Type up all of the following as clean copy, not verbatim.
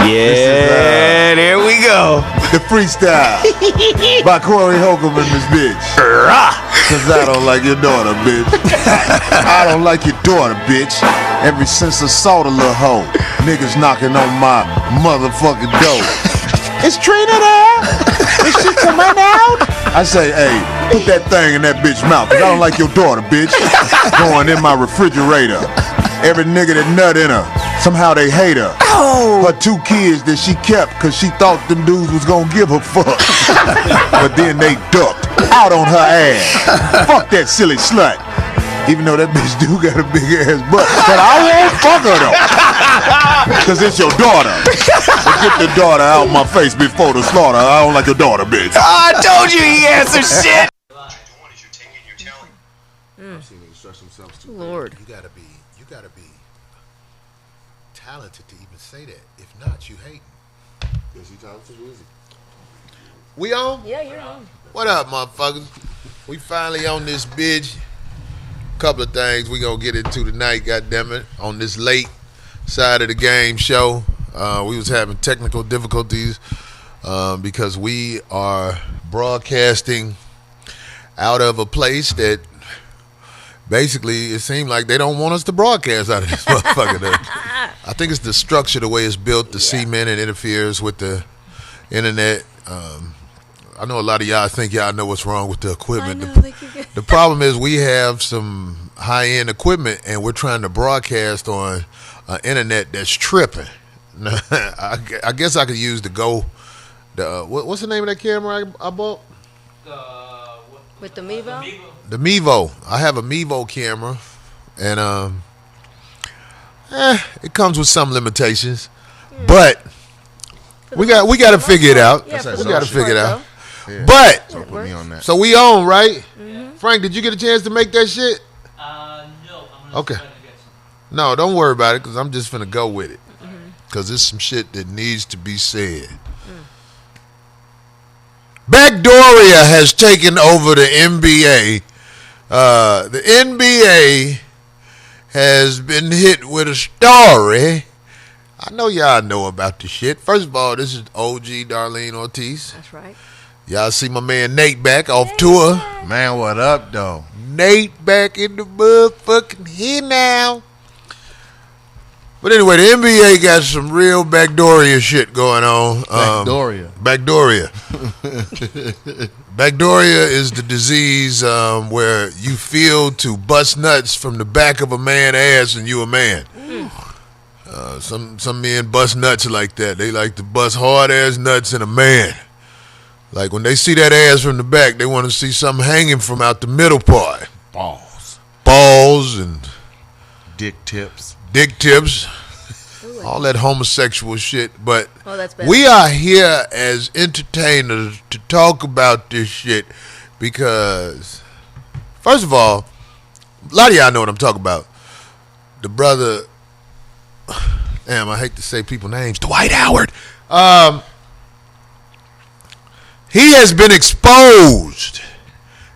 Yeah, there we go. The freestyle by Corey Holcomb and this bitch. Cause I don't like your daughter, bitch. I don't like your daughter, bitch. Ever since I saw the little hoe, niggas knocking on my motherfucking door. Is Trina there? Is she coming out? I say, hey, put that thing in that bitch's mouth, cause I don't like your daughter, bitch. Going in my refrigerator. Every nigga that nut in her, somehow they hate her. Oh. Her 2 kids that she kept cause she thought them dudes was gonna give her fuck. But then they ducked out on her ass. Fuck that silly slut. Even though that bitch do got a big ass butt. But I won't fuck her though. Cause it's your daughter. But get the daughter out my face before the slaughter. I don't like your daughter, bitch. I told you he answered shit. Lord. You gotta be talented to even say that. If not, you hating. Is he talented? Who is he? We on? Yeah, you're on. What up, motherfuckers? We finally on this bitch. Couple of things we gonna get into tonight, goddammit, on this late side of the game show. We was having technical difficulties because we are broadcasting out of a place that basically it seemed like they don't want us to broadcast out of this motherfucker. I think it's the structure, the way it's built, the cement, and interferes with the internet. I know a lot of y'all think y'all know what's wrong with the equipment. The problem is we have some high-end equipment, and we're trying to broadcast on internet that's tripping. I guess I could use what's the name of that camera I bought? With the Mevo? The Mevo. I have a Mevo camera, and it comes with some limitations, but we got to figure it out. Yeah, We got to figure it out. Yeah. But So put me on that. so we on, right? Mm-hmm. Frank, did you get a chance to make that shit? No, I'm gonna Okay. try to get some. No, don't worry about it, because I'm just finna go with it. Because there's some shit that needs to be said. Backdoria has taken over the NBA. The NBA has been hit with a story. I know y'all know about the shit. First of all, this is OG Darlene Ortiz. That's right. Y'all see my man Nate back off tour. Man, what up, though? Nate back in the motherfucking here now. But anyway, the NBA got some real Backdoria shit going on. Backdoria. Backdoria is the disease where you feel to bust nuts from the back of a man's ass and you a man. Some men bust nuts like that. They like to bust hard ass nuts in a man. Like when they see that ass from the back, they want to see something hanging from out the middle part. Balls and Dick tips. All that homosexual shit. But that's bad. we are here as entertainers to talk about this shit because, first of all, a lot of y'all know what I'm talking about. The brother, damn, I hate to say people's names, Dwight Howard. He has been exposed.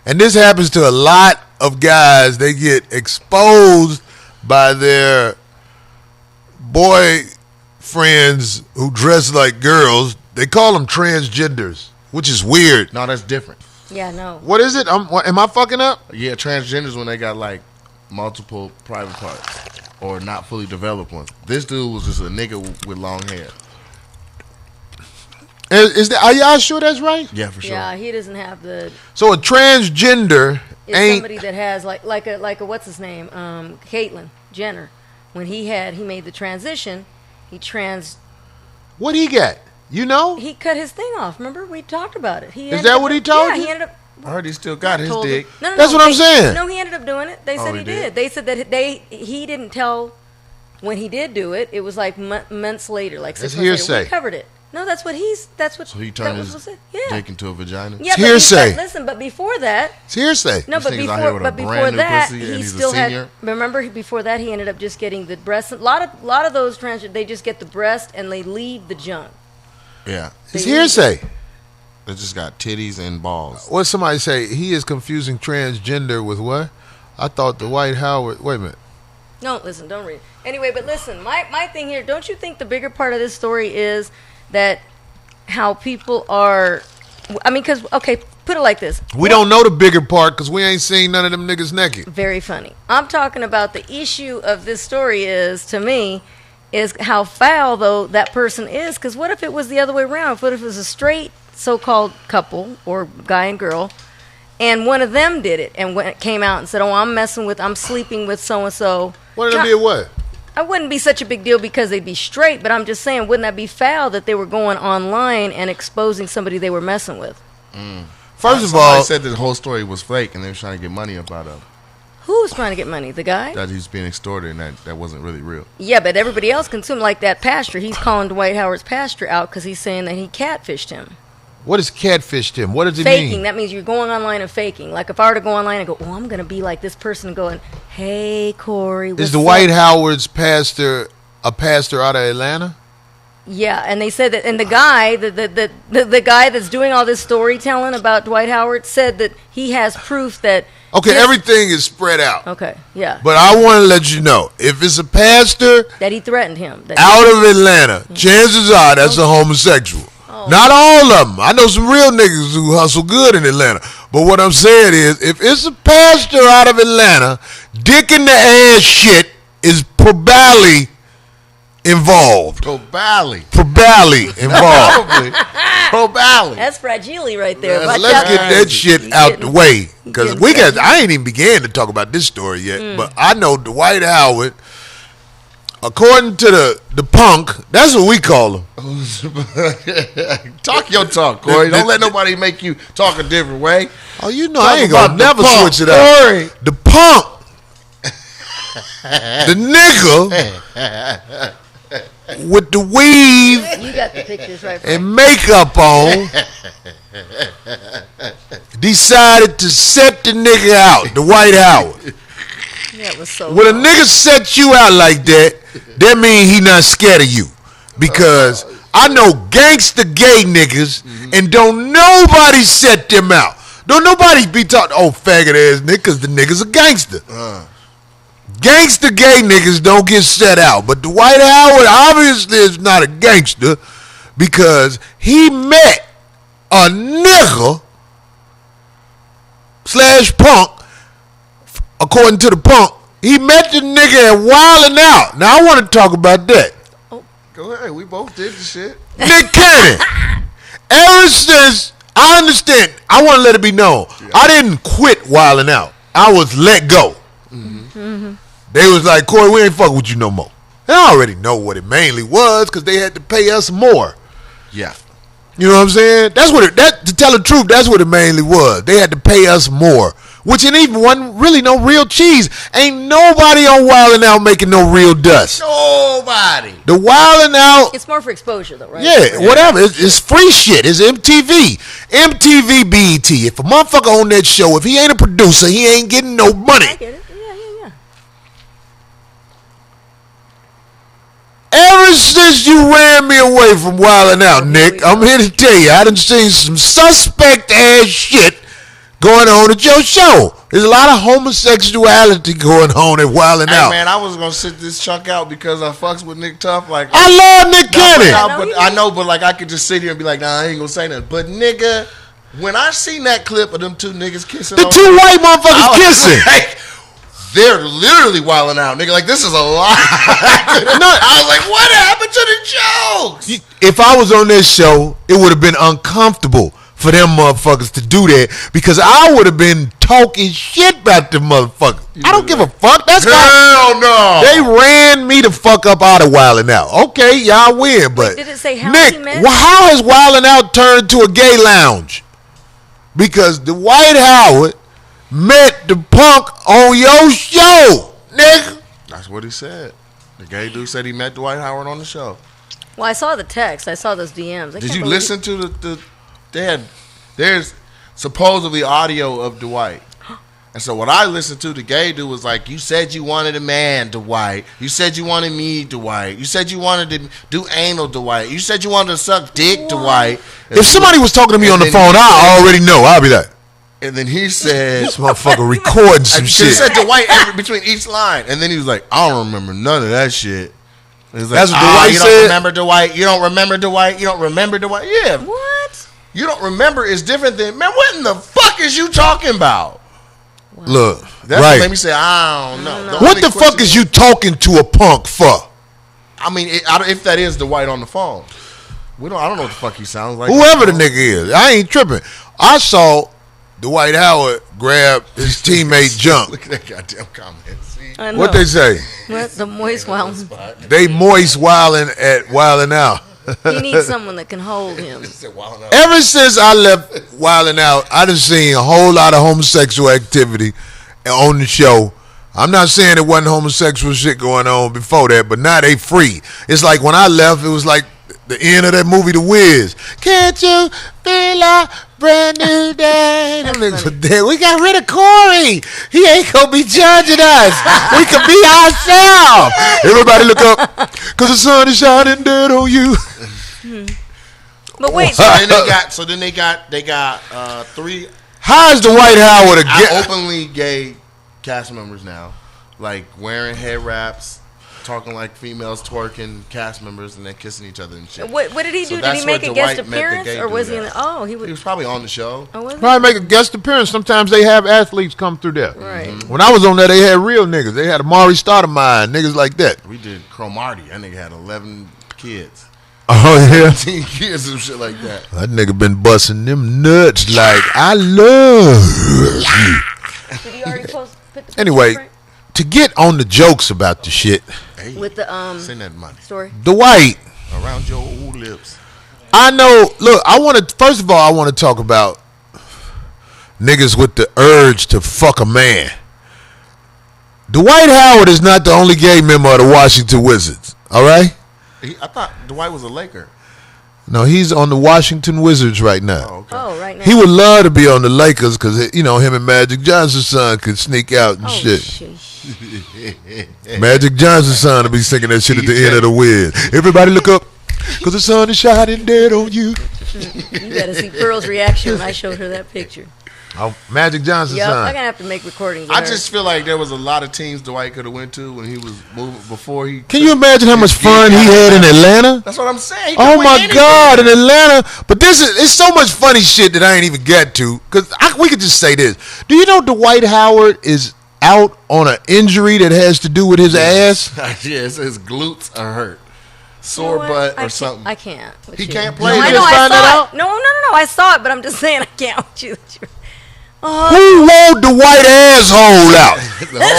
And this happens to a lot of guys. They get exposed by their boy friends who dress like girls. They call them transgenders, which is weird. No, that's different. Yeah, no. What is it? Am I fucking up? Yeah, transgenders when they got like multiple private parts or not fully developed ones. This dude was just a nigga with long hair. Are y'all sure that's right? Yeah, for sure. Yeah, he doesn't have the. So a transgender It's ain't somebody that has like a what's his name? Caitlyn Jenner. When he made the transition, what he got? You know? he cut his thing off. Remember, we talked about it. Is that what he told yeah, you? he ended up. I heard he still got his told dick. him- No, That's what I'm they- saying. No, he ended up doing it. They said he he did? did. They said that he didn't tell when he did do it. It was like months later, like 6 That's months later. hearsay. We covered it. No, that's what So he turned his yeah. dick into a vagina? Yeah, It's but hearsay. listen, but before that, It's hearsay. no, This but nigga's out here with a before brand new that, pussy and he he's a still had. senior? Remember, before that, he ended up just getting the breast. A lot of those trans, they just get the breast and they leave the junk. Yeah. It's hearsay. It just got titties and balls. What somebody say? He is confusing transgender with what? I thought Dwight Howard. Wait a minute. No, listen, don't read. Anyway, but listen, my thing here, don't you think the bigger part of this story is that how people are, I mean, because, okay, put it like this. We don't know the bigger part because we ain't seen none of them niggas naked. Very funny. I'm talking about the issue of this story is, to me, is how foul, though, that person is. Because what if it was the other way around? What if it was a straight so-called couple or guy and girl, and one of them did it and came out and said, oh, I'm sleeping with so-and-so. One of them did what? I wouldn't be such a big deal because they'd be straight, but I'm just saying, wouldn't that be foul that they were going online and exposing somebody they were messing with? First of all, somebody said the whole story was fake and they were trying to get money up out of it. Who's trying to get money? The guy? That he's being extorted and that wasn't really real. Yeah, but everybody else consumed, like that pastor. He's calling Dwight Howard's pastor out because he's saying that he catfished him. what is catfished him? What does it Faking. mean? That means you're going online and faking. Like if I were to go online and go, oh, I'm going to be like this person and going, hey, Corey, what's Is the up? Dwight Howard's pastor a pastor out of Atlanta? Yeah, and they said that, and the guy, the guy that's doing all this storytelling about Dwight Howard said that he has proof that. Okay, everything is spread out. Okay, yeah. But I want to let you know, if it's a pastor That he threatened him. That out of Atlanta, chances are that's a homosexual. Oh. Not all of them. I know some real niggas who hustle good in Atlanta. But what I'm saying is, if it's a pastor out of Atlanta, dick in the ass shit is probably involved. Probably. Probably involved. Probably. Probably. That's fragile right there. Watch Let's out. get that shit He's out getting- the way. Because getting we got, fragile. I ain't even began to talk about this story yet. But I know Dwight Howard, according to the punk, that's what we call him. Talk your talk, Corey. Don't let nobody make you talk a different way. Oh, you know, Talk I ain't gonna about the never punk, switch it up. Corey. The punk, the nigga with the weave You got the pictures right. and makeup on decided to set the nigga out, Dwight Howard. That was so. When a nigga set you out like that mean he not scared of you. Because I know gangster gay niggas and don't nobody set them out. Don't nobody be talking, oh, faggot ass nigga, because the nigga's a gangster. Gangster gay niggas don't get set out. But Dwight Howard obviously is not a gangster because he met a nigga / punk. According to the punk, he met the nigga at Wildin' Out. Now I want to talk about that. Go ahead. We both did the shit. Nick Cannon. Ever since I understand, I want to let it be known. I didn't quit Wildin' Out. I was let go. They was like, Corey, we ain't fucking with you no more. And I already know what it mainly was because they had to pay us more. Yeah. You know what I'm saying? That's what it, that to tell the truth, that's what it mainly was. They had to pay us more. Which ain't even wasn't really no real cheese. Ain't nobody on Wildin' Out making no real dust. Nobody. The Wildin' Out, It's more for exposure, though, right? yeah, whatever. It's free shit. It's MTV. MTV BET. If a motherfucker on that show, if he ain't a producer, he ain't getting no money. I get it. Yeah. Ever since you ran me away from Wildin' Out, Nick, I'm here to tell you, I done seen some suspect ass shit going on at your show. There's a lot of homosexuality going on at Wildin' Hey, Out. man, I was going to sit this chunk out because I fucks with Nick Tough. Like, I love Nick Cannon. I know, but like I could just sit here and be like, nah, I ain't going to say nothing. But nigga, when I seen that clip of them two niggas kissing The on two white motherfuckers I was kissing. like, they're literally wilding out, nigga. Like, this is a lie. I was like, what happened to the jokes? If I was on this show, it would have been uncomfortable for them motherfuckers to do that because I would have been talking shit about them motherfuckers. I don't give a fuck. That's why Hell no. they ran me the fuck up out of Wildin' Out. Okay, y'all win, but did it say how Nick, he met? how has Wildin' Out turned to a gay lounge? Because the Dwight Howard met the punk on your show, nigga. That's what he said. The gay dude said he met Dwight Howard on the show. Well, I saw the text. I saw those DMs. Did you listen to there's supposedly audio of Dwight. And so what I listened to, the gay dude was like, you said you wanted a man, Dwight. You said you wanted me, Dwight. You said you wanted to do anal, Dwight. You said you wanted to suck dick, Dwight. If somebody was talking to me on the phone, I already know. I'll be like, And then he said, This motherfucker recording some he shit. said Dwight between each line. And then he was like, I don't remember none of that shit. And he was like, That's what Dwight you said? don't remember Dwight. You don't remember Dwight. You don't remember Dwight. Yeah. What? You don't remember is different than, man, what in the fuck is you talking about? Look, That's right. what made me say, I don't know. What the fuck is you talking to a punk for? I mean, if that is Dwight on the phone. I don't know what the fuck he sounds like. Whoever the nigga is, I ain't tripping. I saw Dwight Howard grab his teammate junk. Look at that goddamn comment. See? I know. What they say? What? The moist wild. They moist wilding out. He needs someone that can hold him. Ever since I left Wildin' Out, I done seen a whole lot of homosexual activity on the show. I'm not saying there wasn't homosexual shit going on before that, but now they free. It's like when I left, it was like the end of that movie, The Wiz. Can't you feel a brand new day? Them niggas were dead. We got rid of Corey. He ain't gonna be judging us. We can be ourselves. Everybody look up, cause the sun is shining dead on you. But wait, So then they got 3 How is Dwight Howard again? openly gay cast members now, like wearing head wraps, talking like females, twerking cast members, and then kissing each other and shit. what did he So do? Did that's he make where a guest Dwight met the appearance, gay or was dude he in at. the? Oh, he He was. was probably on the show. Oh, was he? Probably make a guest appearance. Sometimes they have athletes come through there. Right. When I was on there, they had real niggas. They had Amari Stoudemire, niggas like that. We did Cromartie. That nigga had 11 kids. Oh yeah, 10 kids and shit like that. that nigga been busting them nuts like I love you. Did he already post? Put the Anyway, picture to get on the jokes about the shit, Hey, with the send that money story. Dwight. around your old lips. I know. Look, I want to. First of all, I want to talk about niggas with the urge to fuck a man. Dwight Howard is not the only gay member of the Washington Wizards. All right. I thought Dwight was a Laker. No, he's on the Washington Wizards right now. Oh, okay. Oh, right now. He would love to be on the Lakers because, him and Magic Johnson's son could sneak out and Oh, shit. sheesh. Magic Johnson's son will be singing that shit at the end of the Wiz. Everybody look up because the sun is shining dead on you. You gotta see Pearl's reaction when I showed her that picture. Oh, Magic Johnson's Yep, I'm son. gonna have to make recordings. I of her. just feel like there was a lot of teams Dwight could have went to when he was moving before he. Can you imagine how much fun he had in Atlanta? That's what I'm saying. He could Oh win my anything. God, in Atlanta! But it's so much funny shit that I ain't even get to. Cause we could just say this. Do you know Dwight Howard is out on an injury that has to do with his ass? Yes, his glutes are hurt, You know sore what? butt I or can't- something. I can't. with He you. can't No, play. I You know. just I found that saw out? it. No. I saw it, but I'm just saying I can't with you. Who rolled the white asshole out?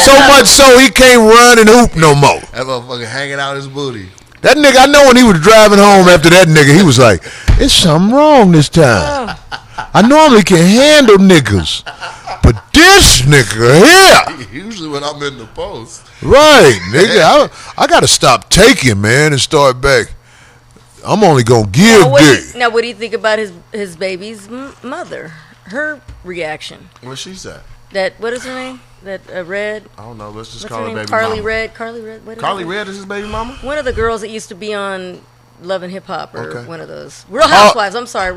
So much so he can't run and hoop no more. That motherfucker hanging out his booty. That nigga, I know when he was driving home after that nigga, he was like, "It's something wrong this time. I normally can handle niggas, but this nigga here, Usually when I'm in the post. right, nigga, I gotta stop taking, man, and start back. I'm only gonna give dick." Now, what do you think about his baby's mother? Her reaction. What she said? What is her name? That Red. I don't know. Let's just What's call her her name? baby Carly mama. Red. Carly Red. What is Carly it? Red is his baby mama? One of the girls that used to be on Love and Hip Hop, or Okay. one of those Real Housewives. I'm sorry.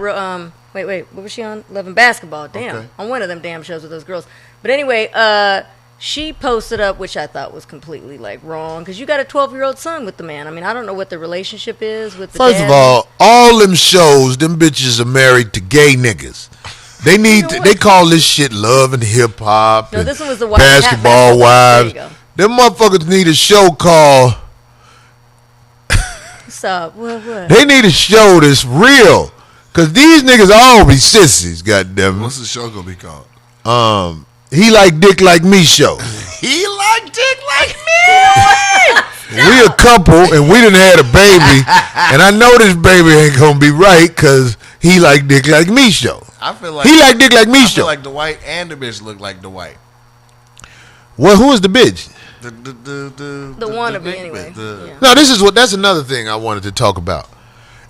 Wait. What was she on? Love and Basketball. Damn, Okay. on one of them damn shows with those girls. But anyway, she posted up, which I thought was completely like wrong, because you got a 12-year-old son with the man. I mean, I don't know what the relationship is with the First dad. of all them shows, them bitches are married to gay niggas. They need know to, what? they call this shit love and hip hop. No, and this one was the wife- basketball Basketball wives. Wives. Them motherfuckers need a show called. Stop. What? They need a show that's real, cause these niggas all be sissies. Goddamn What's the show gonna be called? it. He like dick like me show. He like dick like me. We a couple and we done had a baby, and I know this baby ain't gonna be right, cause he like dick like me show. I feel like He like dick like me I show. feel like Dwight and the bitch look like Dwight. Well, who is the bitch? The wannabe, big anyway. bitch, Yeah. No, that's another thing I wanted to talk about.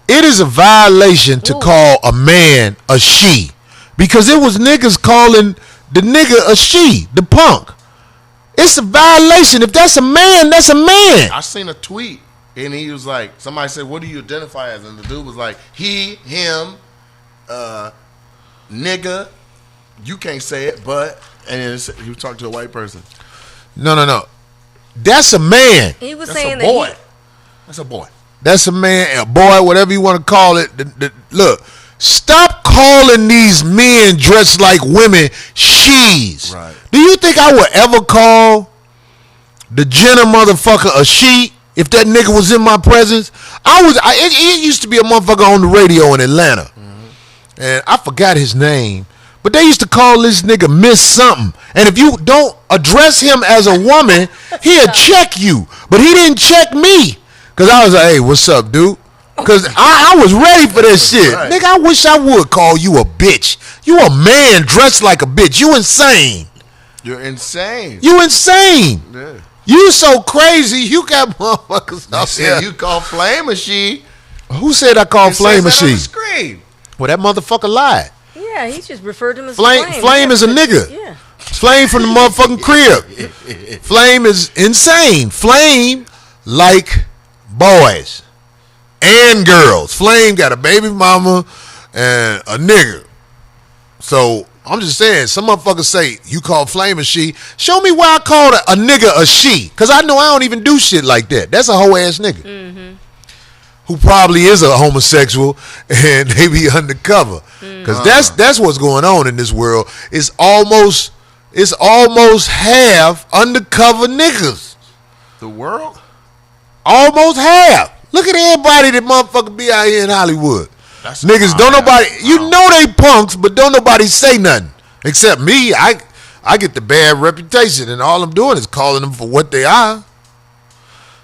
It is a violation to Ooh. call a man a she, because it was niggas calling the nigga a she, the punk. It's a violation. If that's a man, that's a man. I seen a tweet and he was like, somebody said, "What do you identify as?" And the dude was like, "He, him, nigga, You can't say it, but and then he was talking to a white person. No. That's a man. He was That's saying a boy. That's a boy. That's a man, a boy, whatever you want to call it. Look, stop calling these men dressed like women she's. Right. Do you think I would ever call the Jenner motherfucker a she if that nigga was in my presence? It used to be a motherfucker on the radio in Atlanta. And I forgot his name. But they used to call this nigga Miss something. And if you don't address him as a woman, he'll check you. But he didn't check me. Because I was like, hey, what's up, dude? Because I was ready for that shit. Right. Nigga, I wish I would call you a bitch. You a man dressed like a bitch. You insane. You're insane. You insane. Yeah. You so crazy. You got motherfuckers They out said there. you call Flame a she. Who said I called It Flame a says that on she? the screen. Well, that motherfucker lied. Yeah, he just referred to him as Flame Flame is a nigga. Yeah. Flame from the motherfucking crib. Flame is insane. Flame like boys and girls. Flame got a baby mama and a nigga. So I'm just saying, some motherfuckers say you call Flame a she. Show me why I called a nigga a she. Because I know I don't even do shit like that. That's a hoe ass nigga. Mm-hmm. Who probably is a homosexual and they be undercover. Because that's what's going on in this world. It's almost half undercover niggas. The world? Almost half. Look at everybody that motherfucker be out here in Hollywood. That's Niggas don't nobody, you know they punks, but don't nobody say nothing. Except me, I get the bad reputation and all I'm doing is calling them for what they are.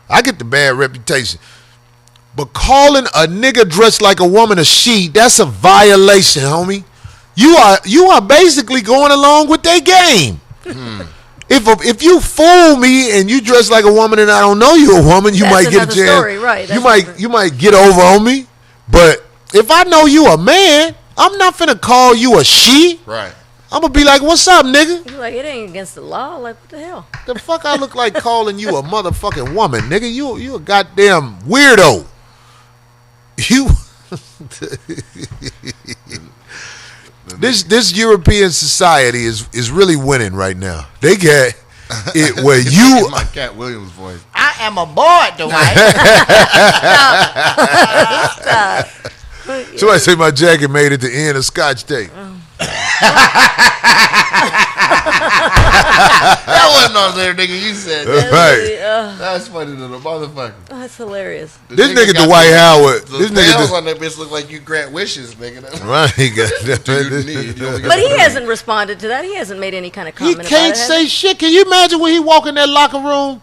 I get the bad reputation. But calling a nigga dressed like a woman a she, that's a violation, homie. You are basically going along with their game. If you fool me and you dress like a woman and I don't know you a woman, you That's might get a another chance. story, right. That's You might get over on me. But if I know you a man, I'm not finna call you a she. Right. I'm gonna be like, what's up, nigga? You're like, it ain't against the law. Like, what the hell? The fuck I look like calling you a motherfucking woman, nigga? You a goddamn weirdo. You This European society is really winning right now. They get it where you my Cat Williams voice. I am a boy, Dwight. somebody say my jacket made it to end of Scotch tape. That wasn't on there, nigga. You said that. Right. That's funny to the motherfucker. That's hilarious. The This nigga got Dwight the- Howard. The This bells nigga on that bitch look like you grant wishes, nigga. right. He got You need. You only got But he three. hasn't responded to that. He hasn't made any kind of He comment about it. can't has say he? shit. Can you imagine when he walk in that locker room?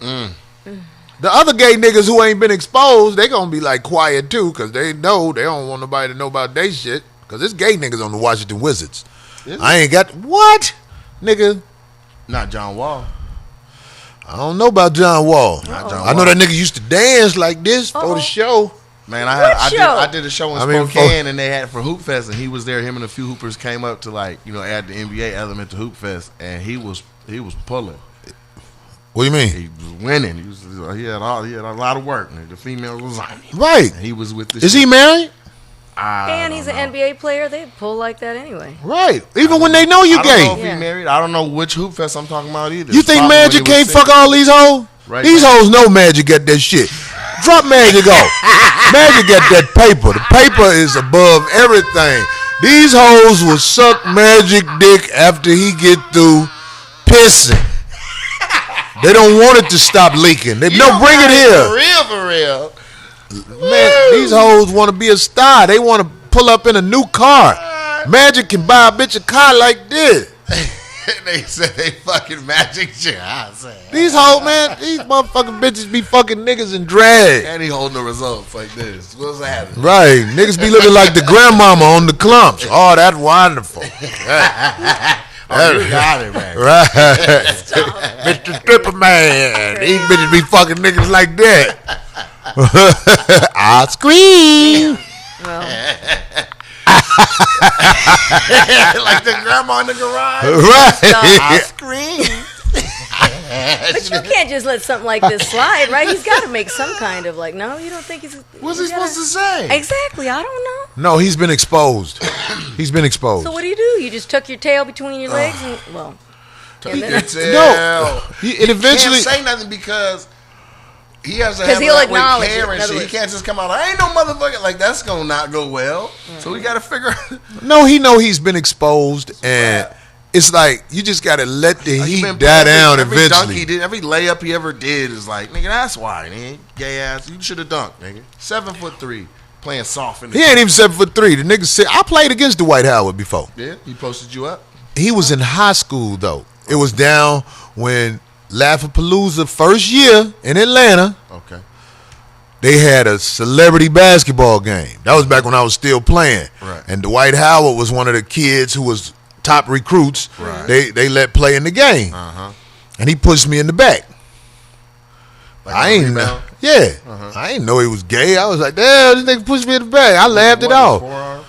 The other gay niggas who ain't been exposed, they gonna be like quiet too, cause they know they don't want nobody to know about they shit. Cause it's gay niggas on the Washington Wizards. I ain't got what, nigga. Not John Wall. I don't know about John Wall. Not John I know that nigga used to dance like this for the show. Man, I show? did a show in I mean, Spokane, and they had for Hoop Fest, and he was there. Him and a few hoopers came up to add the NBA element to Hoop Fest, and he was pulling. What do you mean? He was winning. He had a lot of work. The female was on him. Right. And he was with the. Is he married? And he's an NBA player. They pull like that anyway. Right. Even when they know you I don't know gay. if Yeah. he married. I don't know which Hoop Fest I'm talking about either. You It's think probably when Magic he was can't single. fuck all these hoes? Right These now. hoes know Magic got that shit. Drop Magic off. Magic got that paper. The paper is above everything. These hoes will suck Magic dick after he get through pissing. They don't want it to stop leaking. Bring it here. For real. Man, these hoes want to be a star. They want to pull up in a new car. Magic can buy a bitch a car like this. They said they fucking Magic shit. I said. These hoes, man, these motherfucking bitches be fucking niggas in drag. And he holding the results like this. What's happening? Right. Niggas be looking like the grandmama on the clumps. Oh, that's wonderful. Oh, you got it, man. Right. Mr. Stripper Man. These bitches be fucking niggas like that. I scream. Like the grandma in the garage. Right. I scream. smash. But you can't just let something like this slide, right? He's got to make some kind of like, no, you don't think he's. What's he supposed to say? Exactly, I don't know. No, he's been exposed. He's been exposed. So what do? You just tuck your tail between your legs and well. And then, No, It eventually. he can't say nothing because he has to 'Cause have he'll that way acknowledge it, care in and other shit. He words. can't just come out like, ain't no motherfucker. Like, that's going to not go well. So we got to figure out. No, he know he's been exposed, and it's like you just gotta let the heat die down every dunk eventually. he did, every layup he ever did is like, nigga, that's why, nigga. Gay ass. You should have dunked, nigga. 7'3", playing soft in the He ain't even 7'3". The nigga said I played against Dwight Howard before. Yeah, he posted you up. He was in high school though. It was down when Laughapalooza first year in Atlanta. Okay. They had a celebrity basketball game. That was back when I was still playing. Right. And Dwight Howard was one of the kids who was top recruits. Right. They let play in the game. Uh-huh. And he pushed me in the back. Like I a ain't rebound? yeah. I ain't know he was gay. I was like, damn, this nigga pushed me in the back. I laughed it What, off. forearm?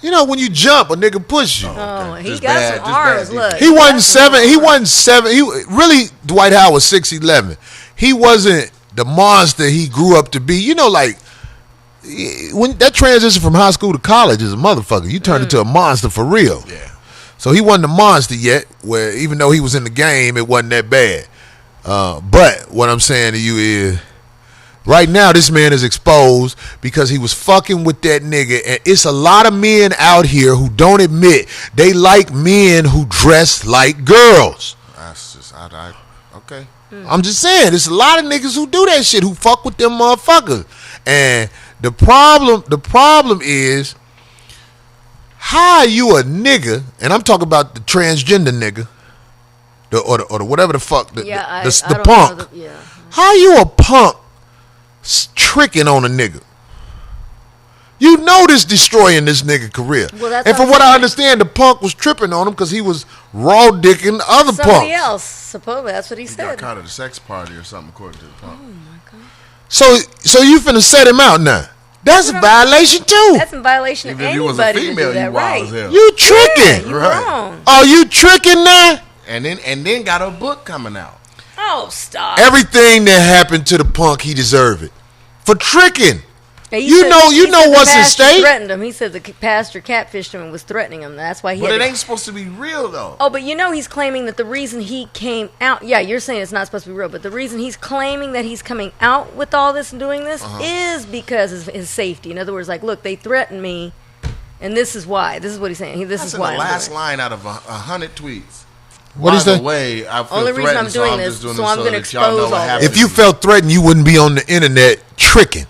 You know, when you jump, a nigga push you. oh, he Just got bad- some just arms. bad Look, defense. He wasn't got some seven. He arms. wasn't seven. He really Dwight Howard was 6'11". He wasn't the monster he grew up to be. You know, like when that transition from high school to college is a motherfucker. You turn into a monster for real. Yeah. So he wasn't a monster yet. Where even though he was in the game, it wasn't that bad. But what I'm saying to you is, right now this man is exposed because he was fucking with that nigga, and it's a lot of men out here who don't admit they like men who dress like girls. That's just, okay. I'm just saying, there's a lot of niggas who do that shit, who fuck with them motherfuckers. And the problem is, how are you a nigga, and I'm talking about the transgender nigga, or the whatever the fuck, the I the don't punk. know yeah. How you a punk tricking on a nigga? You know this destroying this nigga career. Well, that's And what from I'm what I saying. understand, the punk was tripping on him because he was raw dicking other Somebody punks. else, supposedly, that's what he He got said. caught at a sex party or something, according to the pump. So you finna set him out now. That's a what I'm- violation too. That's in violation of Even if you was anybody a female, to do that, you wild right? as hell. You tricking. You're Right. wrong. Are you tricking now? And then got a book coming out. Oh, stop. Everything that happened to the punk, he deserved it. For tricking. Yeah, he You said- know he said the what's at pastor stake. Threatened him. He said the pastor catfished him and was threatening him. That's why he. But had it to- ain't supposed to be real, though. Oh, but you know he's claiming that the reason he came out. Yeah, you're saying it's not supposed to be real, but the reason he's claiming that he's coming out with all this and doing this is because of his safety. In other words, like, look, they threatened me, and this is why. This is what he's saying. This That's is in why. the I'm last doing it. line out of 100 tweets. What By is the that? way, I feel Only reason I'm threatened, so doing I'm this, just doing so this I'm so gonna that y'all know expose what all happened. If you felt threatened, you wouldn't be on the internet tricking,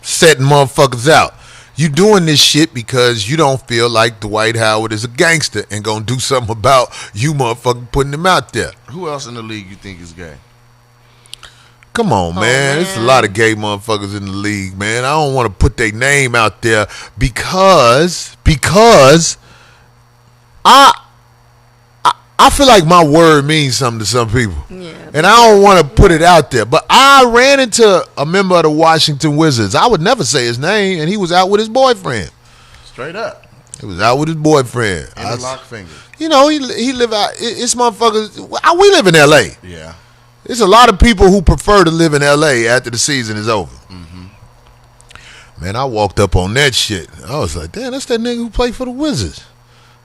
setting motherfuckers out. You doing this shit because you don't feel like Dwight Howard is a gangster and gonna do something about you motherfucking putting him out there. Who else in the league you think is gay? Come on, man. There's a lot of gay motherfuckers in the league, man. I don't want to put their name out there because I feel like my word means something to some people. Yeah. And I don't want to put it out there. But I ran into a member of the Washington Wizards. I would never say his name, and he was out with his boyfriend. Straight up. He was out with his boyfriend. Interlock fingers. You know, he live out. It's motherfuckers. We live in L.A. Yeah. There's a lot of people who prefer to live in L.A. after the season is over. Man, I walked up on that shit. I was like, damn, that's that nigga who played for the Wizards.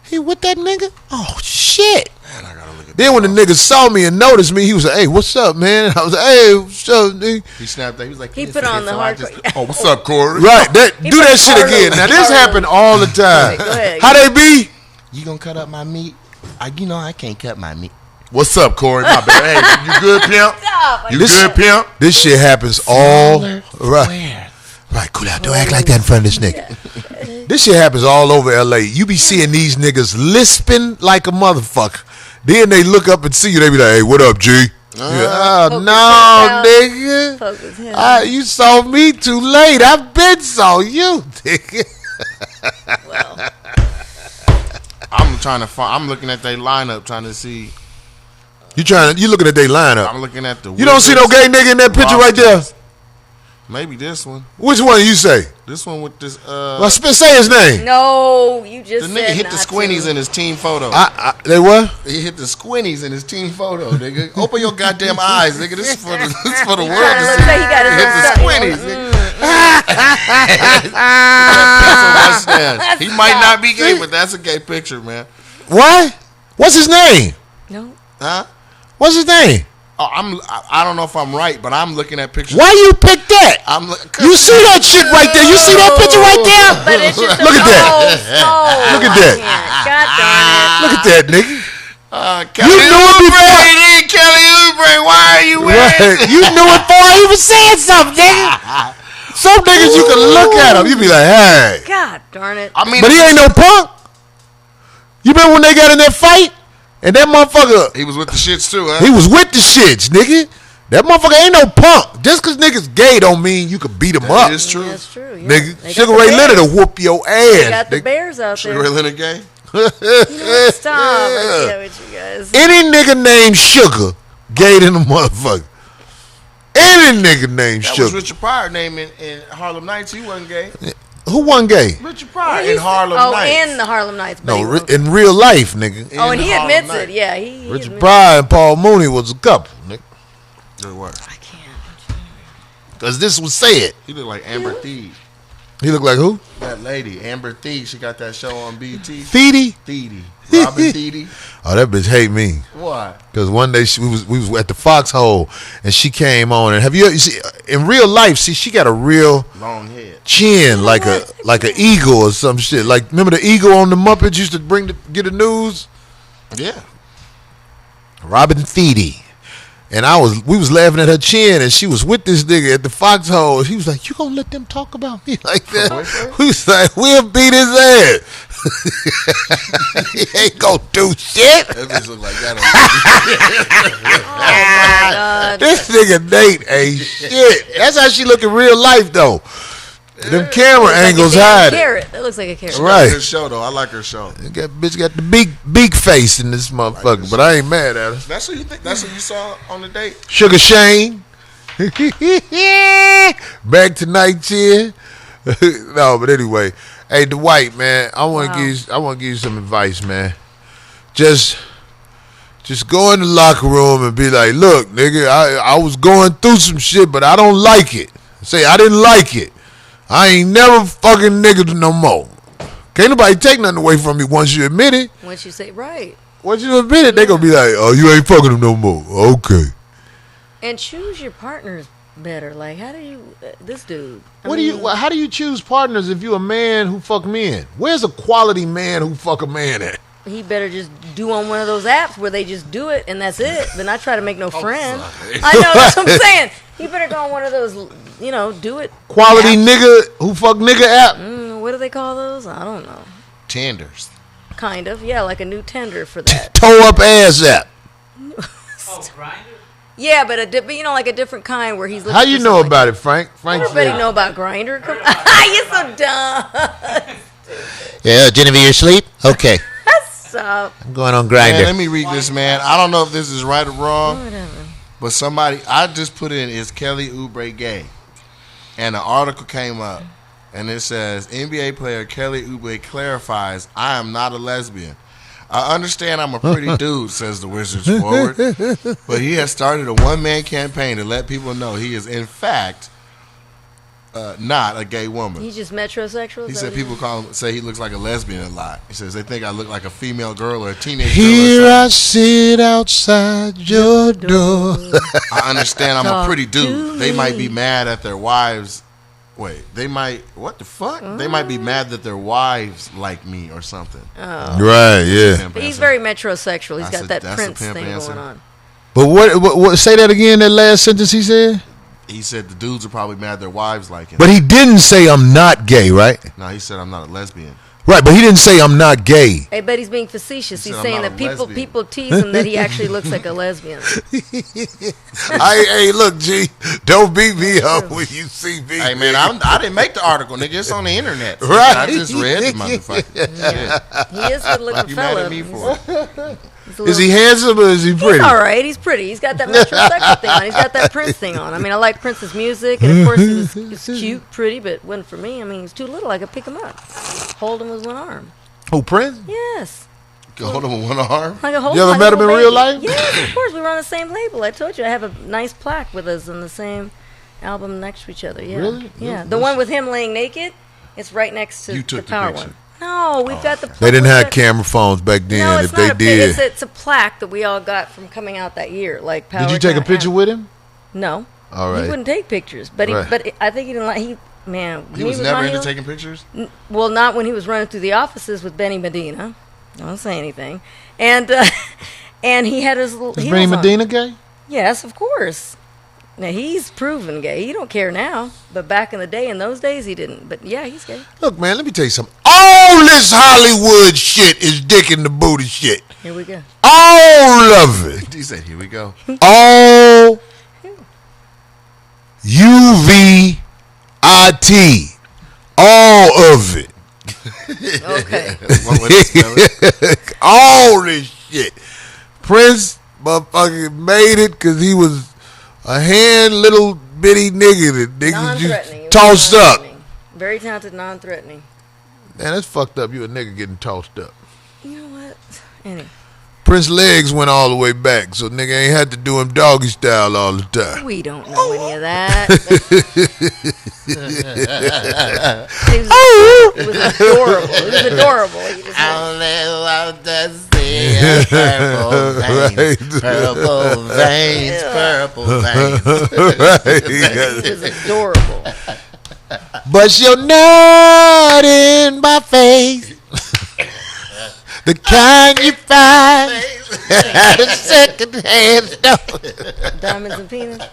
He with that nigga? Oh, shit. Man, I gotta look at Then when the nigga saw me and noticed me, he was like, hey, what's up, man? I was like, hey, what's up, nigga? He snapped that. He was like, He "Yes, put yes, on the so I hardcore. just- Oh, what's up, Corey? Right, do put that shit Carlo- again. Now, this Carlo- happen all the time. Go ahead. How they be? You gonna cut up my meat? You know I can't cut my meat. What's up, Corey? My bad. Hey, you good, pimp? Stop. You This- good, pimp? This shit happens all right. Right, cool out. Don't act like that in front of this nigga. This shit happens all over L.A. You be seeing these niggas lisping like a motherfucker. Then they look up and see you. They be like, hey, what up, G? Oh, Poke no, his nigga. Poke his head. You saw me too late. I've been saw you, nigga. Well, I'm trying to find. I'm looking at their lineup, trying to see. You looking at their lineup. I'm looking at the. You don't see no gay nigga in that picture right there? Maybe this one. Which one you say? This one with this. Well, say his name. No, you The just nigga said hit the not squinties to. in his team photo. They what? He hit the squinties in his team photo, nigga. Open your goddamn eyes, nigga. This is for the world to Let's see. say he got his Hit own the stuff. squinties, nigga. He might not be gay, but that's a gay picture, man. What? What's his name? No. Huh? What's his name? Oh, I don't know if I'm right, but I'm looking at pictures. Why you pick that? You see that shit right there? You see that picture right there? But it's just Look at that. Look at that. God darn Look at that, nigga. Kelly You knew it before. Kelly Oubre, why are you wearing? Right. You knew it before I even said something, nigga. Some niggas you can look at him, you be like, hey. it. God darn it. I mean, But he ain't no punk. You remember when they got in that fight? And that motherfucker, he was with the shits too, huh? he was with the shits, nigga. That motherfucker ain't no punk. Just because niggas gay don't mean you can beat him up. That is true. That's true. Yeah. Nigga, They got Sugar the Ray bears. Leonard will whoop your They ass. got the nigga. bears out Sugar there. Ray Leonard gay? Stop. I get with you guys. Any nigga named Sugar, gay than a motherfucker. Any nigga named That was Sugar. Richard Pryor name in Harlem Nights. He wasn't gay. Who wasn't gay? Richard Pryor in Harlem Oh, Nights. in the Harlem Nights. but No, he wasn't. in real life, nigga. Oh, and in he Harlem admits Nights. it. Yeah, he Richard admits Pryor and Paul Mooney was a couple, nigga. Good work. I can't. Because this was said. He looked like Amber Thede. He looked like who? That lady, Amber Thede. She got that show on BT. Feedy? Thede. Robin Thede. Oh, that bitch hate me. Why? Because one day we was at the Foxhole and she came on. And have you see in real life? See, she got a real Long head. chin like an eagle or some shit. Like remember the eagle on the Muppets used to get the news? Yeah. Robin Thede. And we was laughing at her chin, and she was with this nigga at the Foxhole. He was like, "You gonna let them talk about me like that?" We was like, "We'll beat his ass." He ain't gonna do shit. That bitch look like that. God. This nigga Nate ain't shit. That's how she look in real life, though. Them camera angles hide it. Carrot. That looks like a carrot. Right. Her show though. I like her show. That bitch got the big face in this motherfucker, but I ain't mad at her. That's what you think. That's what you saw on the date. Sugar Shane. Back to 19. No, but anyway. Hey, Dwight, man, I want to give you some advice, man. Just go in the locker room and be like, look, nigga, I was going through some shit, but I don't like it. Say, I didn't like it. I ain't never fucking niggas no more. Can't nobody take nothing away from me once you admit it. Once you say right. Once you admit it, they gonna be like, oh, you ain't fucking them no more. Okay. And choose your partners better. Like, how do you, this dude? How do you choose partners if you a man who fuck men? Where's a quality man who fuck a man at? He better just do on one of those apps where they just do it and that's it. Then I try to make no friends. I know, that's what I'm saying. He better go on one of those, do it. Quality apps. nigga who fuck nigga app. What do they call those? I don't know. Tenders. Kind of, yeah, like a new tender for that. Toe up ass app. Oh, Grindr? Yeah, but like a different kind where he's looking How you for know something about it, Frank? Frank Everybody said, know about Grindr. Come on. You're so dumb. Yeah, Genevieve, you asleep? Okay. Stop. I'm going on Man, Grindr. let me read this, man. I don't know if this is right or wrong, Whatever. but somebody I just put in is Kelly Oubre gay, and an article came up, and it says NBA player Kelly Oubre clarifies, "I am not a lesbian. I understand I'm a pretty dude," says the Wizards forward, but he has started a one-man campaign to let people know he is in fact not a gay woman. He's just metrosexual. He is that said what he people say he looks like a lesbian a lot. He says they think I look like a female girl or a teenage here girl. I sit outside your door. I understand I'm a Talk pretty to dude. They might be me. mad at their wives. Wait, they might. What the fuck? They might be mad that their wives like me or something. Right, yeah. Pimp But he's answer. very metrosexual. He's That's got a- that that's a Prince pimp thing answer. going on. But what? Say that again. That last sentence he said. He said the dudes are probably mad their wives like him. But he didn't say I'm not gay, right? No, he said I'm not a lesbian. Right, but he didn't say I'm not gay. Hey, but he's being facetious. He He's said, saying "I'm that not a lesbian." people tease him that he actually looks like a lesbian. Hey, look, G, don't beat me up when you see me. Hey man, I didn't make the article, nigga. It's on the internet. Right. I just read the motherfucker. He is a good looking You mad fella. at me for it? He's a Is he little- handsome or is he pretty? He's all right. He's pretty. He's got that metrosexual thing on. He's got that Prince thing on. I mean, I like Prince's music, and of course he was cute, pretty, but wasn't for me. I mean, he's too little. I could pick him up, hold him with one arm. Who, Prince? Yes. Go hold him with one arm. Like a whole, You ever like met a him in baby. real life? Yes, of course. We were on the same label. I told you I have a nice plaque with us on the same album next to each other. Yeah. Really? Yeah. The one with him laying naked, it's right next to You the took the power picture. one. No, we've got the. They didn't we've have got- camera phones back then. No, it's if they not a did, It's a plaque that we all got from coming out that year. Like power. did you take a Down picture and- with him? No. All right. He wouldn't take pictures, but Right. I think he didn't like. Man, He when was never on into here- taking pictures. Well, not when he was running through the offices with Benny Medina. Don't say anything. And and he had his little. Is heels Benny on. Medina gay? Yes, of course. Now he's proven gay. He don't care now, but back in the day, in those days, he didn't. But yeah, he's gay. Look, man, let me tell you something. All this Hollywood shit is dick in the booty shit. Here we go. All of it. He said, "Here we go." All UVIT. All of it. Okay. One way to spell it. All this shit. Prince motherfucking made it because he was a hand little bitty nigga that niggas Non-threatening. just tossed up. Non-threatening. Very talented, non-threatening. Man, that's fucked up. You a nigga getting tossed up. You know what? Anyway, Prince legs went all the way back, so nigga ain't had to do him doggy style all the time. we don't know any of that. It was adorable. It was adorable. He just I only want to see a purple veins, purple veins, purple veins. it was adorable. But you're not in my face. The kind you find at a second-hand store. Diamonds and peanuts.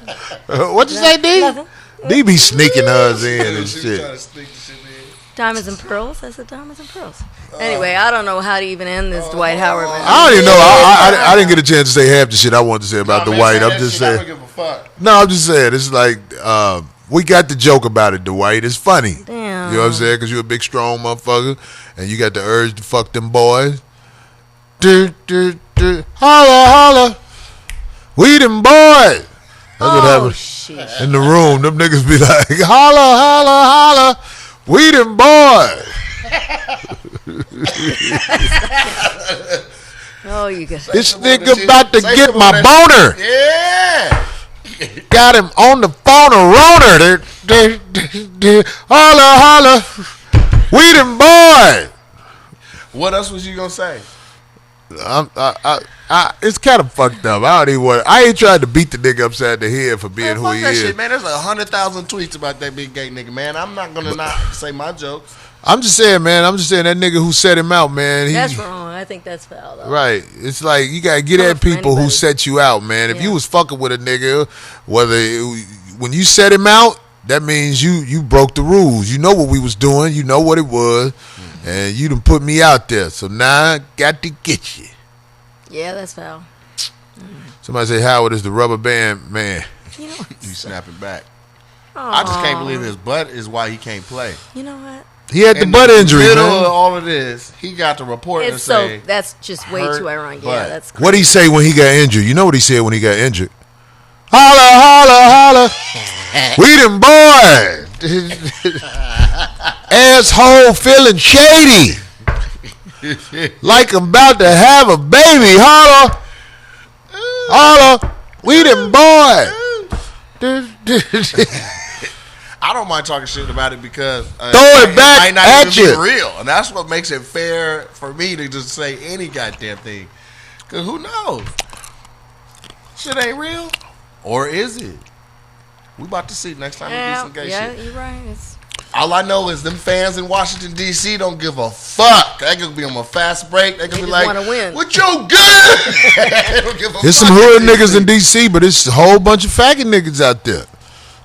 What you say, D? Nothing. D be sneaking hers in and shit. Diamonds and pearls. I said diamonds and pearls. Anyway, I don't know how to even end this Dwight Howard. Man. I don't even know. I didn't get a chance to say half the shit I wanted to say about Dwight. I'm just saying. No, I'm just saying. It's like we got the joke about it, Dwight. It's funny. Damn. You know what I'm saying? Because you're a big, strong motherfucker, and you got the urge to fuck them boys. Holla, holla. We them boys. That's what happened Shit. in the room. Them niggas be like, holla, holla, holla. We them boys. Oh, you guys. This nigga about to get my boner. Yeah. Got him on the phone, a roner. Holla, holla. We them boys. What else was you gonna say? It's kind of fucked up. I ain't trying to beat the nigga upside the head for being Man, who fuck he that is. shit, man. There's 100,000 tweets about that big gay nigga, man. I'm not gonna not say my jokes. I'm just saying, man. I'm just saying that nigga who set him out, man. That's wrong. I think that's foul, though. Right. It's like you gotta get Coming at from people who anybody. set you out, man. If you Yeah. was fucking with a nigga, when you set him out, that means you broke the rules. You know what we was doing. You know what it was, and you done put me out there. So now I got to get you. Yeah, that's foul. Somebody say Howard is the rubber band man. You know, You snapping back. I just can't believe his butt is why he can't play. You know what? He had the In butt injury, middle of man. all of this, he got the report and It's so say, that's just way hurt too ironic. butt. Yeah, that's What'd he say when he got injured? You know what he said when he got injured? Holla, holla, holla. We them boys. Asshole feeling shady. Like I'm about to have a baby. Holla. Holla. We them boys. I don't mind talking shit about it because Throw it back might not at even you. be real, and that's what makes it fair for me to just say any goddamn thing. Cause who knows? Shit ain't real, or is it? We about to see next time we do some gay yeah, shit. you're right. It's, All I know is them fans in Washington D.C. don't give a fuck. They gonna be on a fast break. They gonna They be just like, wanna win. "What you good?" They don't give a There's fuck. some hood niggas in D.C., but it's a whole bunch of faggot niggas out there.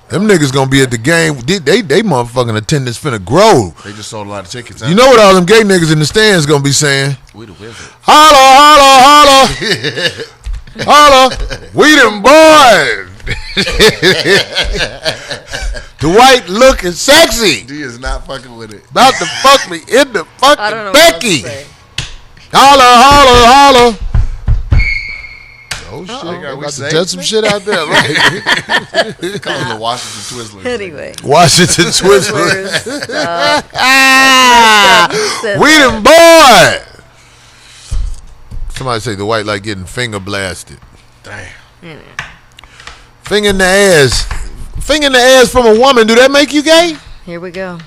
Them niggas gonna be at the game. They motherfucking attendance finna grow. They just sold a lot of tickets. Huh? You know what all them gay niggas in the stands gonna be saying? we the wizard. Holla, holla, holla. Holla. We them boys. Dwight looking sexy. D is not fucking with it. About to fuck me in the I don't fucking know what else to Becky. say. Holla, holla, holla. shit. Are we About to safe? test some shit out there, right? Call them the Washington Twizzlers. Anyway. Washington Twizzlers. We We them boy. Somebody say the white like getting finger blasted. Damn. Finger in the ass. Finger in the ass from a woman. Do that make you gay? Here we go.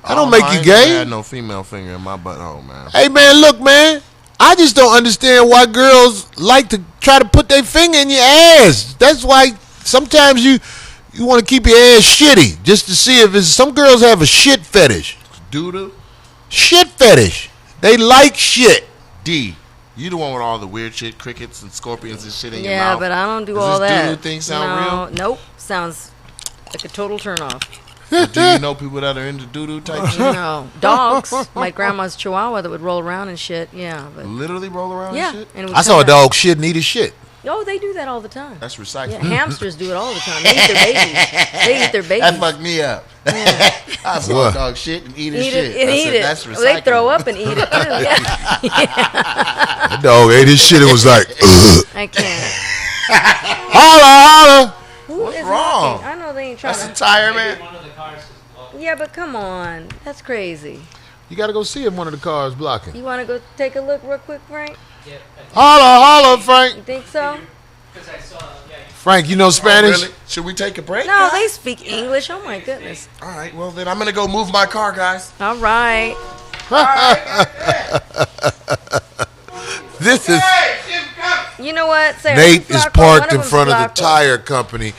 I don't Oh, make no, I you ain't never gay. had no female finger in my butthole, man. Hey man, look man. I just don't understand why girls like to try to put their finger in your ass. That's why sometimes you want to keep your ass shitty just to see if it's. Some girls have a shit fetish. Doo-doo. Shit fetish. They like shit. D. You the one with all the weird shit, crickets and scorpions and shit in your Yeah, mouth. but I don't do Does all this that. doo-doo thing sound no, real? Nope. Sounds like a total turnoff. But do you know people that are into doo-doo type shit? No. Dogs. My grandma's Chihuahua that would roll around and shit. Yeah. But Literally roll around yeah. and shit? And it would I saw a come back. dog shit and eat his shit. Oh, they do that all the time. That's recycling. Yeah, hamsters do it all the time. They eat their babies. They eat their That babies. fucked me up. I saw What? a dog shit and eat his Eat shit. it and I eat said, it. That's recycling. They throw up and eat it too. Yeah. That dog ate his shit and was like, ugh. I can't. Holla, holla. Who What's is wrong? knocking? I know they ain't trying That's a to. tire, man. One of the cars is blocked. Yeah, but come on. That's crazy. You got to go see if one of the cars blocking. You want to go take a look real quick, Frank? Yeah, Holla, holla, You Frank. think so? because I saw, Frank, you know Spanish? Really? Should we take a break? No, they speak English. Oh my goodness. All right, well then I'm gonna go move my car, guys. All right. This is You know what? Sarah, Nate is Flacco, parked one in them's front of the Flacco. tire company.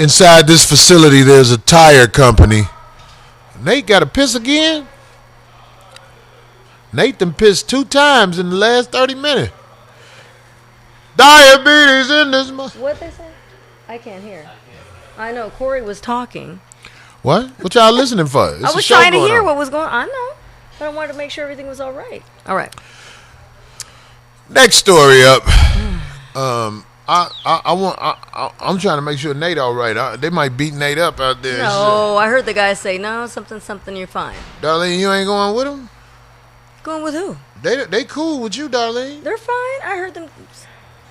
Inside this facility, there's a tire company. Nate got to piss again? Nate done pissed 2 times in the last 30 minutes. Diabetes in this What they say? I can't hear. I know. Corey was talking. What? What y'all listening for? It's I a was show trying to going hear on. what was going on. I know. But I wanted to make sure everything was all right. All right. Next story up. I'm trying to make sure Nate all right. They might beat Nate up out there. No, I heard the guy say, no, something, you're fine. Darlene, you ain't going with them? Going with who? They cool with you, Darlene. They're fine. I heard them.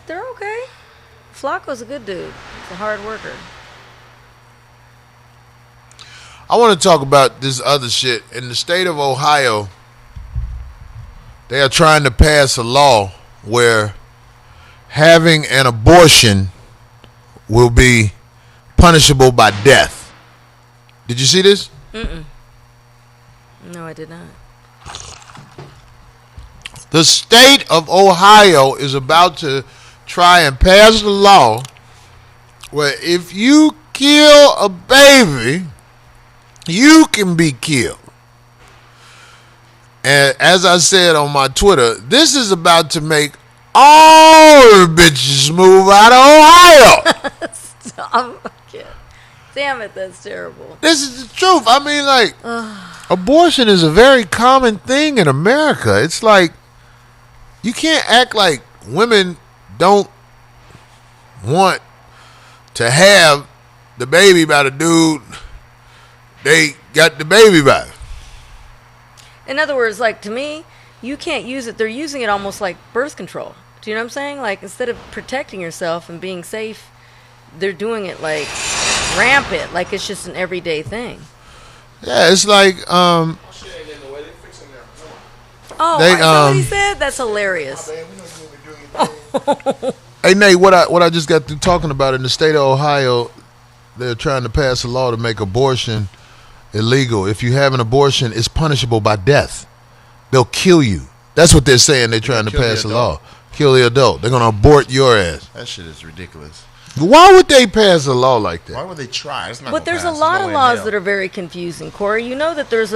They're okay. Flacco's a good dude. He's a hard worker. I want to talk about this other shit. In the state of Ohio, they are trying to pass a law where having an abortion will be punishable by death. Did you see this? No, I did not. The state of Ohio is about to try and pass a law where if you kill a baby, you can be killed. And as I said on my Twitter, this is about to make all the bitches move out of Ohio. Stop. Damn it, that's terrible. This is the truth. I mean, like, abortion is a very common thing in America. It's like, you can't act like women don't want to have the baby by the dude they got the baby by. In other words, like, to me, you can't use it. They're using it almost like birth control. Do you know what I'm saying? Like, instead of protecting yourself and being safe, they're doing it like rampant, like it's just an everyday thing. Yeah, it's like, Oh, They, is that what he said? That's hilarious. hey Nate, what I just got through talking about in the state of Ohio, they're trying to pass a law to make abortion illegal. If you have an abortion, it's punishable by death. They'll kill you. That's what they're saying. They're trying to kill the pass a adult. law. Kill the adult. They're gonna abort your ass. That shit is ridiculous. Why would they pass a law like Why that? would they try? It's not But gonna there's a pass. lot no of way in laws hell. that are very confusing, Corey. You know that there's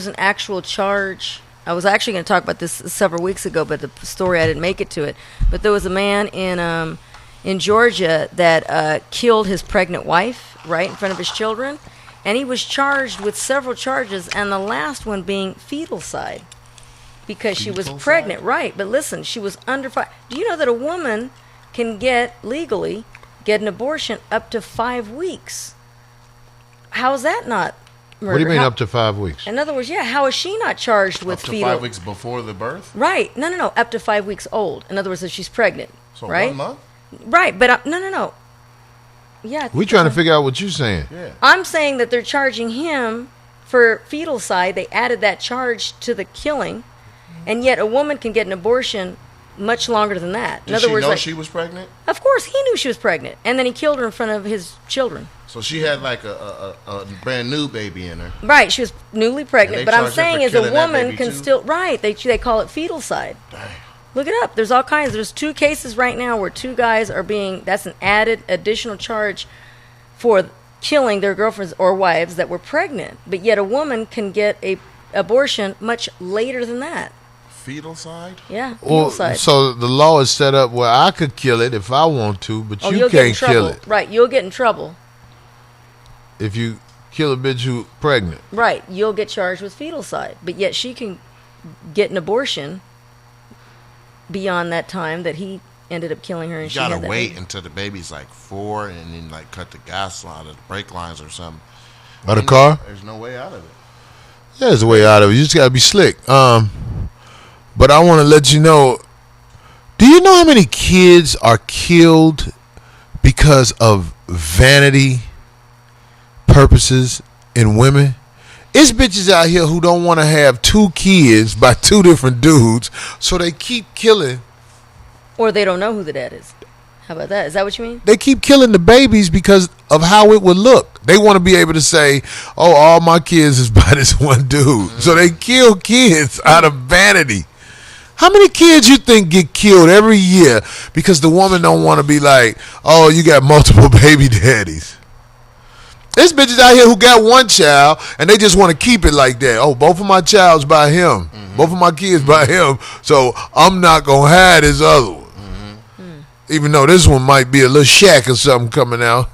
an actual charge. I was actually going to talk about this several weeks ago, but the story I didn't make it to it. But there was a man in Georgia that killed his pregnant wife right in front of his children, and he was charged with several charges, and the last one being fetalcide because she was Fetalcide? pregnant. Right, but listen, she was under 5. Do you know that a woman can legally get an abortion up to 5 weeks? How's that not murder. What do you mean How- up to 5 weeks? In other words, yeah, how is she not charged with Up to fetal? 5 weeks before the birth. Right. No. Up to 5 weeks old. In other words, if she's pregnant. So right? 1 month. Right. But no. Yeah. I think We trying to so. figure out what you're saying. Yeah. I'm saying that they're charging him for fetal side. They added that charge to the killing, and yet a woman can get an abortion much longer than that. In Did other she words, know like, she was pregnant? of course he knew she was pregnant, and then he killed her in front of his children. So she had like a brand new baby in her. Right, she was newly And pregnant. they But I'm charge her saying for is a killing that woman baby can too? still right. They call it fetal side. Dang. Look it up. There's all kinds. There's 2 cases right now where 2 guys are being. That's an added additional charge for killing their girlfriends or wives that were pregnant. But yet a woman can get a abortion much later than that. Fetal side? Yeah, fetal Well, side. so the law is set up where I could kill it if I want to, but you you'll get in can't kill trouble. it Right, you'll get in trouble. if you kill a bitch who's pregnant. Right, you'll get charged with fetal side. But yet she can get an abortion beyond that time that he ended up killing her. And You she gotta had that wait baby. until the baby's like 4 and then like cut the gas line or the brake lines or something. Or the car? There's no way out of it. Yeah, there's a way out of it. You just gotta be slick. But I want to let you know. Do you know how many kids are killed because of vanity purposes in women? It's bitches out here who don't want to have 2 kids by 2 different dudes, so they keep killing. Or they don't know who the dad is. How about that? Is that what you mean? They keep killing the babies because of how it would look. They want to be able to say, "Oh, all my kids is by this one dude." So they kill kids out of vanity. How many kids you think get killed every year because the woman don't want to be like, "Oh, you got multiple baby daddies"? There's bitches out here who got 1 child and they just want to keep it like that. Oh, both of my child's by him. Both of my kids by him. So I'm not going to have this other one. Even though this one might be a little Shaq or something coming out.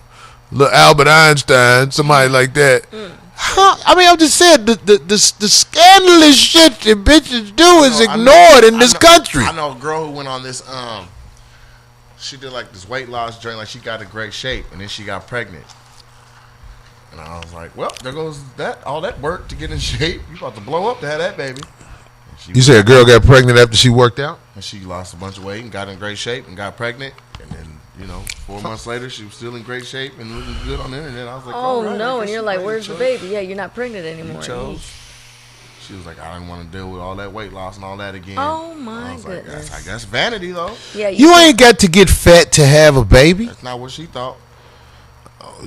Little Albert Einstein, somebody like that. Huh? I mean, I'm just saying, the scandalous shit that bitches do is ignored in this country. I know a girl who went on this, she did like this weight loss journey, like she got in great shape, and then she got pregnant. And I was like, well, there goes that all that work to get in shape. You about to blow up to have that baby. You said a girl got pregnant after she worked out? And she lost a bunch of weight and got in great shape and got pregnant. And then, 4 months later, she was still in great shape and looking good on the internet. I was like, Oh, all right, I no. guess And you're you like, made a where's the choice. baby? Yeah, you're not pregnant You anymore. chose. She was like, I didn't want to deal with all that weight loss and all that again. Oh, my I was like, goodness. I guess vanity, though. Yeah, You ain't got to get fat to have a baby. That's not what she thought.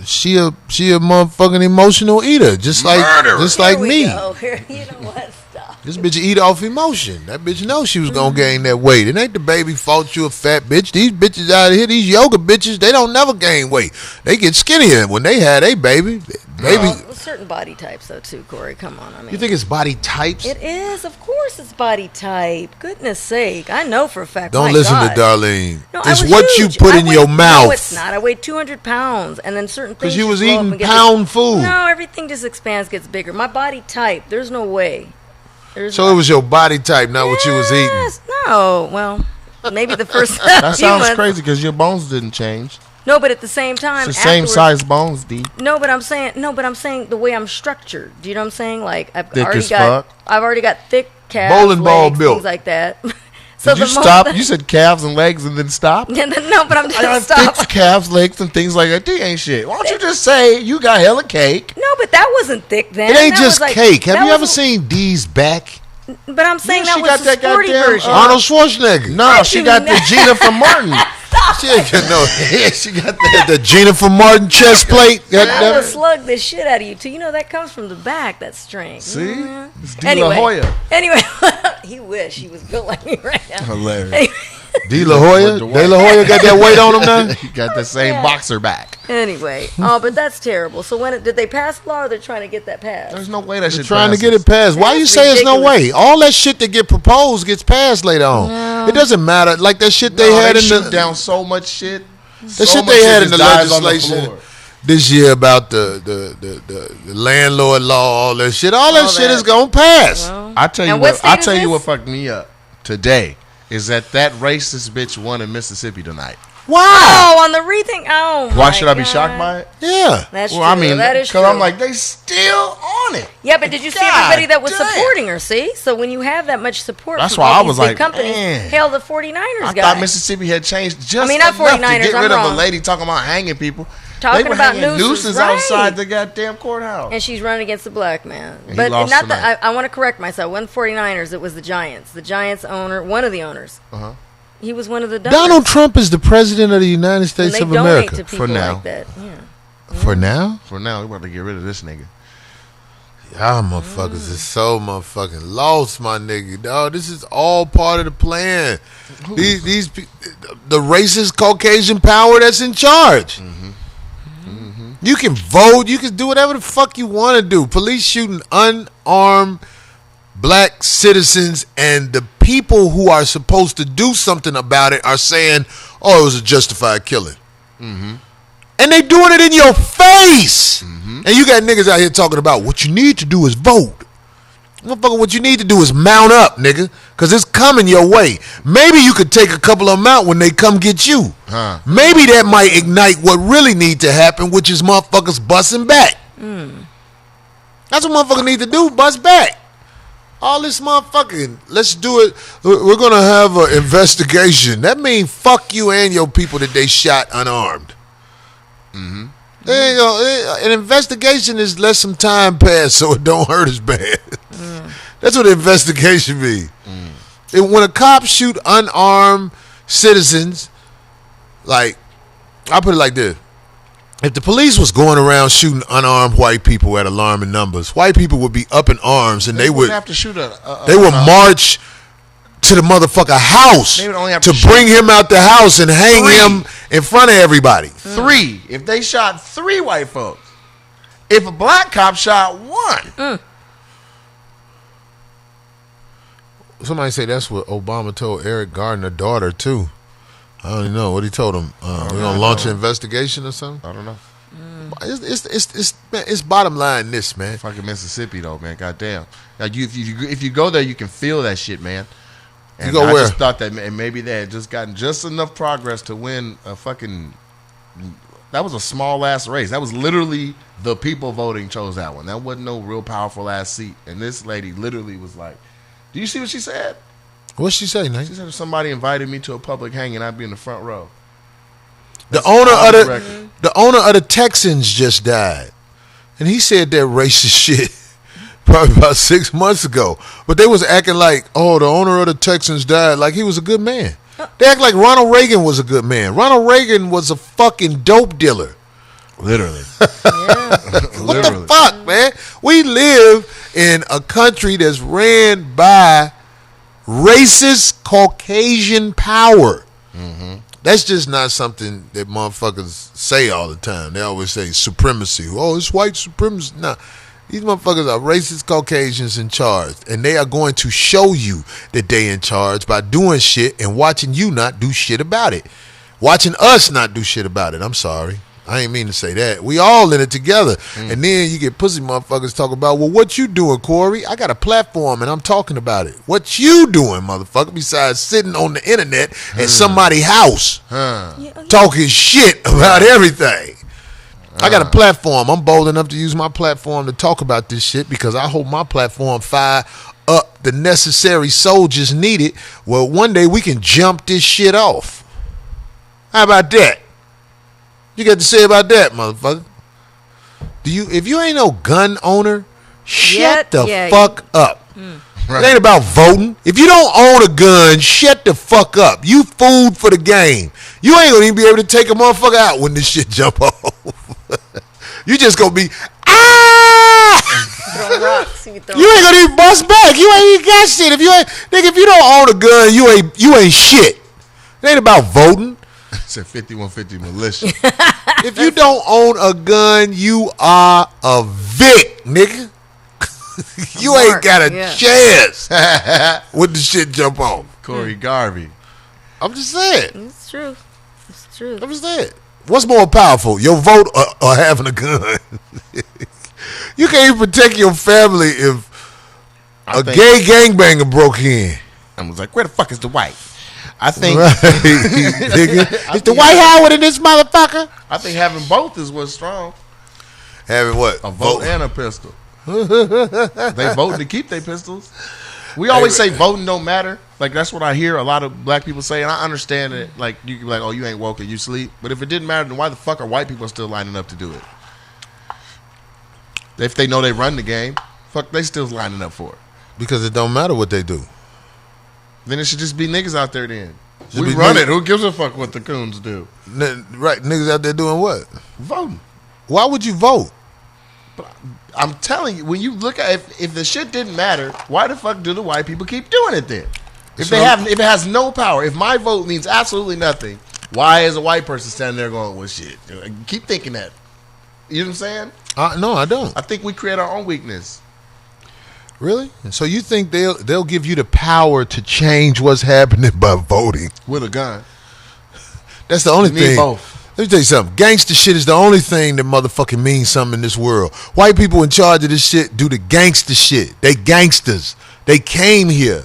She a motherfucking emotional eater, just like Here we me. go. Here, you know what? Stop. This bitch eat off emotion. That bitch knows she was gonna gain that weight. It ain't the baby fault you a fat bitch. These bitches out here, these yoga bitches, they don't never gain weight. They get skinnier when they had a baby. Baby, Well, certain body types, though, too, Corey. Come on. I mean, you think it's body types? it is? Of course it's body type. Goodness sake. I know for a fact. Don't My listen God. to Darlene. No, I It's was what huge. you put I in weighed- your mouth. No, it's not. I weighed 200 pounds, and then certain things. 'Cause you was just blow up eating and get pound big. food. No, everything just expands, gets bigger. My body type. There's no way. There's So it was your body type, not what you was eating. Yes. No. Well, maybe the first. That few sounds months. crazy because your bones didn't change. No, but at the same time, It's the same afterwards- size bones, D. No, but I'm saying the way I'm structured. Do you know what I'm saying? Like I've Thick already as got fuck. I've already got thick calves, Bowling ball legs, built. things like that. So Did you stop? You said calves and legs and then stop? no, but I'm I just got stop. thick calves, legs, and things like that. D ain't shit. Why don't you just say you got hella cake? No, but that wasn't thick then. It ain't That just was like- cake. Have that you ever was- seen D's back? But I'm saying Yeah, she that got was the that sporty goddamn, version. Arnold Schwarzenegger. No, she do got the not- Gina from Martin. She ain't got no. She got the Gina from Martin chest plate. And I Goddamn will it. slug the shit out of you too. You know that comes from the back. That strength. See? Mhm. It's De La Hoya. Anyway, he wish he was built like me right now. Hilarious. Anyway, De La Hoya. De La Hoya got that weight on him now. He got the same Yeah. boxer back. anyway. Oh, but that's terrible. So did they pass the law? Or they're trying to get that passed? There's no way that shit Trying to get passes. it passed. Why you That's say there's no ridiculous. way? All that shit that get proposed gets passed later on. It doesn't matter. Like that shit they No, had they in shoot the down so much shit. the shit they had in the legislation floor. this year about the landlord law, all that shit. All that All shit that. is gonna pass. Well, I tell you and what what. state I is tell you this? what fucked me up today is that racist bitch won in Mississippi tonight. Why? Oh, on the everything. Oh, Why my should I be God. shocked by it? Yeah. That's Well, true. I mean, that is true. because I'm like, they still on it. yeah, but did you see God everybody that was damn. supporting her? See, so when you have that much support, That's from why all I these was big like, companies, man. hell, the 49ers I guy. thought Mississippi had changed just I mean, not enough to 49ers, get I'm rid of wrong. a lady talking about hanging people. Talking they were about hanging nooses, outside right. the goddamn courthouse. And she's running against a black man. And he But lost not tonight. that I want to correct myself. It wasn't 49ers, it was the Giants. The Giants owner, one of the owners. Uh-huh. He was one of the donors. Donald Trump is the president of the United and States they of donate America. to people For now. like that. Yeah. For now? For now, we're about to get rid of this nigga. Y'all motherfuckers is so motherfucking lost, my nigga. Dog, this is all part of the plan. These the racist Caucasian power that's in charge. You can vote. You can do whatever the fuck you want to do. Police shooting unarmed black citizens, and the people who are supposed to do something about it are saying, "Oh, it was a justified killing." And they doing it in your face. And you got niggas out here talking about what you need to do is vote. Motherfucker, what you need to do is mount up, nigga, because it's coming your way. Maybe you could take a couple of them out when they come get you. Huh. Maybe that might ignite what really need to happen, which is motherfuckers busting back. That's what motherfuckers need to do, bust back. All this motherfucking, let's do it. We're going to have an investigation. That means fuck you and your people that they shot unarmed. There you go. An investigation is let some time pass so it don't hurt as bad. That's what an investigation means. When a cop shoot unarmed citizens, like, I'll put it like this. If the police was going around shooting unarmed white people at alarming numbers, white people would be up in arms and they would have to shoot they would march to the motherfucker house They would only have to to bring him out the house and hang 3. him in front of everybody. 3. If they shot 3 white folks. If a black cop shot 1. Somebody say that's what Obama told Eric Gardner's daughter too. I don't even know what he told him. We're gonna launch an investigation or something. I don't know. It's bottom line this, man. Fucking Mississippi though, man. Goddamn. Now if you go there, you can feel that shit, man. And go I where? just thought that maybe they had just gotten just enough progress to win a fucking. That was a small ass race. That was literally the people voting chose that one. That wasn't no real powerful ass seat. And this lady literally was like, "Do you see what she said?" What's she say, Nate? She said if somebody invited me to a public hanging, I'd be in the front row. The owner on of the the record. owner of the Texans just died, and he said that racist shit probably about 6 months ago. But they was acting like, oh, the owner of the Texans died, like he was a good man. They act like Ronald Reagan was a good man. Ronald Reagan was a fucking dope dealer. Literally. What the fuck, man? We live in a country that's ran by racist Caucasian power. That's just not something that motherfuckers say all the time. They always say supremacy. Oh, it's white supremacy. Nah, these motherfuckers are racist Caucasians in charge, and they are going to show you that they in charge by doing shit and watching you not do shit about it. Watching us not do shit about it. I'm sorry. I ain't mean to say that. We all in it together. And then you get pussy motherfuckers talking about, well, what you doing, Corey? I got a platform and I'm talking about it. What you doing, motherfucker, besides sitting on the internet at somebody's house talking shit about everything? I got a platform. I'm bold enough to use my platform to talk about this shit because I hope my platform fire up the necessary soldiers needed. Well, one day we can jump this shit off. How about that? You got to say about that, motherfucker? If you ain't no gun owner, shut the fuck up. It ain't about voting. If you don't own a gun, shut the fuck up. You food for the game. You ain't gonna even be able to take a motherfucker out when this shit jump off. You just gonna be Throw rocks. You You ain't gonna even bust back. You ain't even got shit. If you don't own a gun, you ain't shit. It ain't about voting. It's a 5150 militia. If you don't own a gun, you are a Vic, nigga. You ain't got a chance when the shit jump off. Corey Garvey. I'm just saying. It's true. It's true. I'm just saying. What's more powerful, your vote or having a gun? You can't even protect your family if a gay gangbanger broke in. I was like, where the fuck is the white? I think Nigga. It's the White Howard in this motherfucker. I think having both is what's strong. Having what? A vote and a pistol. They vote to keep their pistols. We always say voting don't matter. Like, that's what I hear a lot of black people say, and I understand it. Like, you can be like, oh, you ain't woke and you sleep. But if it didn't matter, then why the fuck are white people still lining up to do it? If they know they run the game, fuck, they still lining up for it. Because it don't matter what they do. Then it should just be niggas out there then. Should We be run niggas. it. Who gives a fuck what the coons do? Right, niggas out there doing what? Voting. Why would you vote? I'm telling you, when you look at if the shit didn't matter, why the fuck do the white people keep doing it then? If it has no power, if my vote means absolutely nothing, why is a white person standing there going, well, shit? Keep thinking that. You know what I'm saying? No, I don't. I think we create our own weakness. Really? So you think they'll give you the power to change what's happening by voting? With a gun. That's the only You need thing. both. Let me tell you something. Gangster shit is the only thing that motherfucking means something in this world. White people in charge of this shit do the gangster shit. They gangsters. They came here.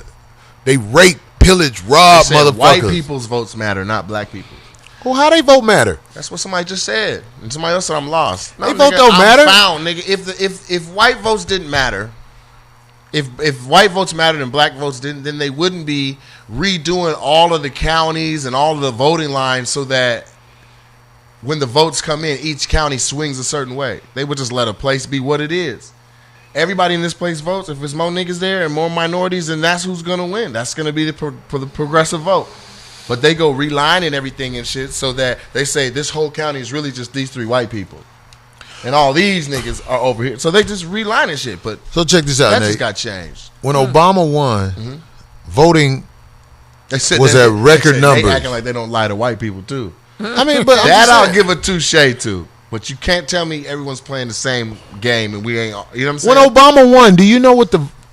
They rape, pillage, rob They said motherfuckers. white people's votes matter, not black people. Well, how they vote matter? That's what somebody just said. And somebody else said I'm lost. No, They vote nigga, don't I'm matter? Found, nigga. If white votes didn't matter, if white votes mattered and black votes didn't, then they wouldn't be redoing all of the counties and all of the voting lines so that when the votes come in, each county swings a certain way. They would just let a place be what it is. Everybody in this place votes. If there's more niggas there and more minorities, then that's who's going to win. That's going to be the progressive vote. But they go relining everything and shit so that they say this whole county is really just these three white people. And all these niggas are over here. So they just relining shit. But So check this out, that Nate. just got changed. When Obama won, voting They said was that- at record they numbers. acting like they don't lie to white people too. I mean, but I'm That just I'll saying. give a touche to. But you can't tell me everyone's playing the same game and we ain't. You know what I'm saying? When Obama won, do you know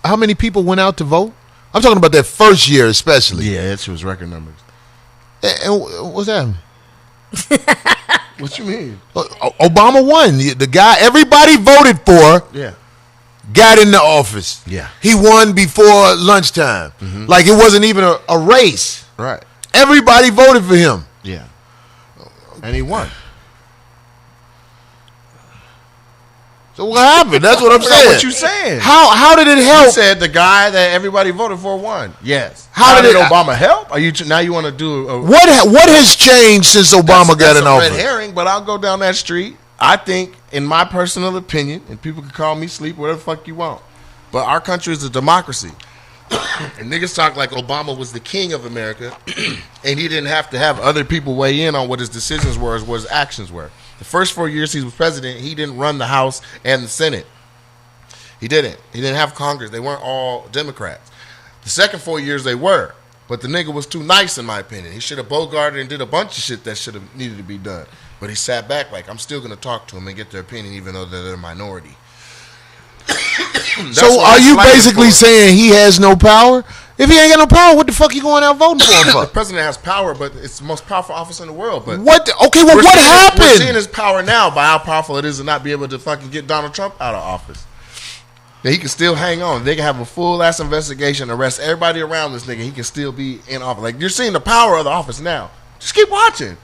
how many people went out to vote? I'm talking about that first year especially. Yeah, it was record numbers. And what's that? What you mean? Obama won. The guy everybody voted for Yeah. got in the office. Yeah. He won before lunchtime. Like it wasn't even a race. Right. Everybody voted for him. Yeah. And he won. So what happened? That's what I'm Forgot saying. what you saying. How did it You help? said the guy that everybody voted for won. Yes. How did it- Obama help? Are you now you want to do a What has changed since Obama got that's in a office? red herring, but I'll go down that street. I think, in my personal opinion, and people can call me sleep, whatever the fuck you want, but our country is a democracy. And niggas talk like Obama was the king of America, and he didn't have to have other people weigh in on what his decisions were, what his actions were. The first 4 years he was president, he didn't run the House and the Senate. He didn't. He didn't have Congress. They weren't all Democrats. The second 4 years they were. But the nigga was too nice, in my opinion. He should have bogarted and did a bunch of shit that should have needed to be done. But he sat back like, I'm still going to talk to him and get their opinion even though they're a minority. So are you basically saying he has no power? If he ain't got no power, what the fuck you going out voting for him the for? president has power, but it's the most powerful office in the world. But What? Okay, well, what We're seeing happened? his power now by how powerful it is to not be able to fucking get Donald Trump out of office. That he can still hang on. They can have a full ass investigation, arrest everybody around this nigga. He can still be in office. Like you're seeing the power of the office now. Just keep watching.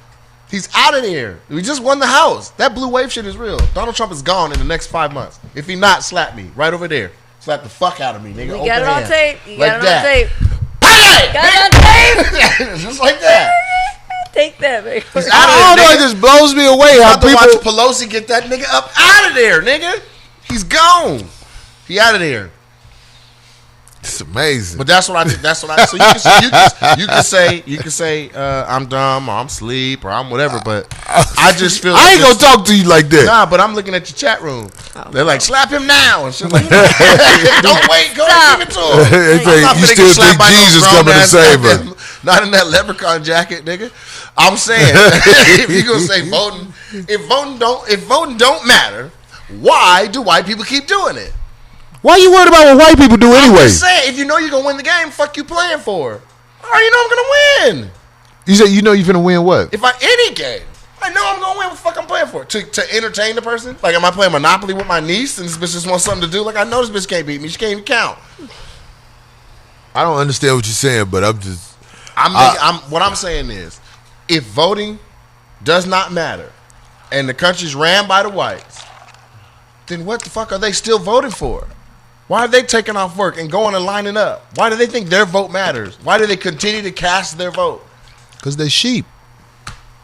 He's out of there. We just won the House. That blue wave shit is real. Donald Trump is gone in the next 5 months. If he not, slap me right over there. Slap the fuck out of me, nigga. You got it on tape. You got it on tape. Hey! Got it on tape. Just like that. Take that, baby. He's out I of don't know. there, It nigga. just blows me away how About to watch people. Pelosi get that nigga up out of there, nigga. He's gone. He out of there. It's amazing. But that's what I. That's what I. So you can say I'm dumb or I'm asleep or I'm whatever. But I just feel. I ain't like gonna talk to you like that. Nah, but I'm looking at your chat room. They're like, slap him now and shit like that. Don't wait, go and give it to him. They say, I'm not you finna still get slapped think by no Jesus grown coming to ass save goddamn- her? Not in that leprechaun jacket, nigga. I'm saying, if you gonna say voting, if voting don't matter, why do white people keep doing it? Why you worried about what white people do I'm anyway? just saying, if you know you're gonna win the game, fuck you playing for? Or you know I'm gonna win. You say you know you finna win what? If any game, I know I'm gonna win. What the fuck I'm playing for? To entertain the person? Like, am I playing Monopoly with my niece and this bitch just wants something to do? Like, I know this bitch can't beat me. She can't even count. I don't understand what you're saying, but I'm just. What I'm saying is, if voting does not matter, and the country's ran by the whites, then what the fuck are they still voting for? Why are they taking off work and going and lining up? Why do they think their vote matters? Why do they continue to cast their vote? Because they sheep.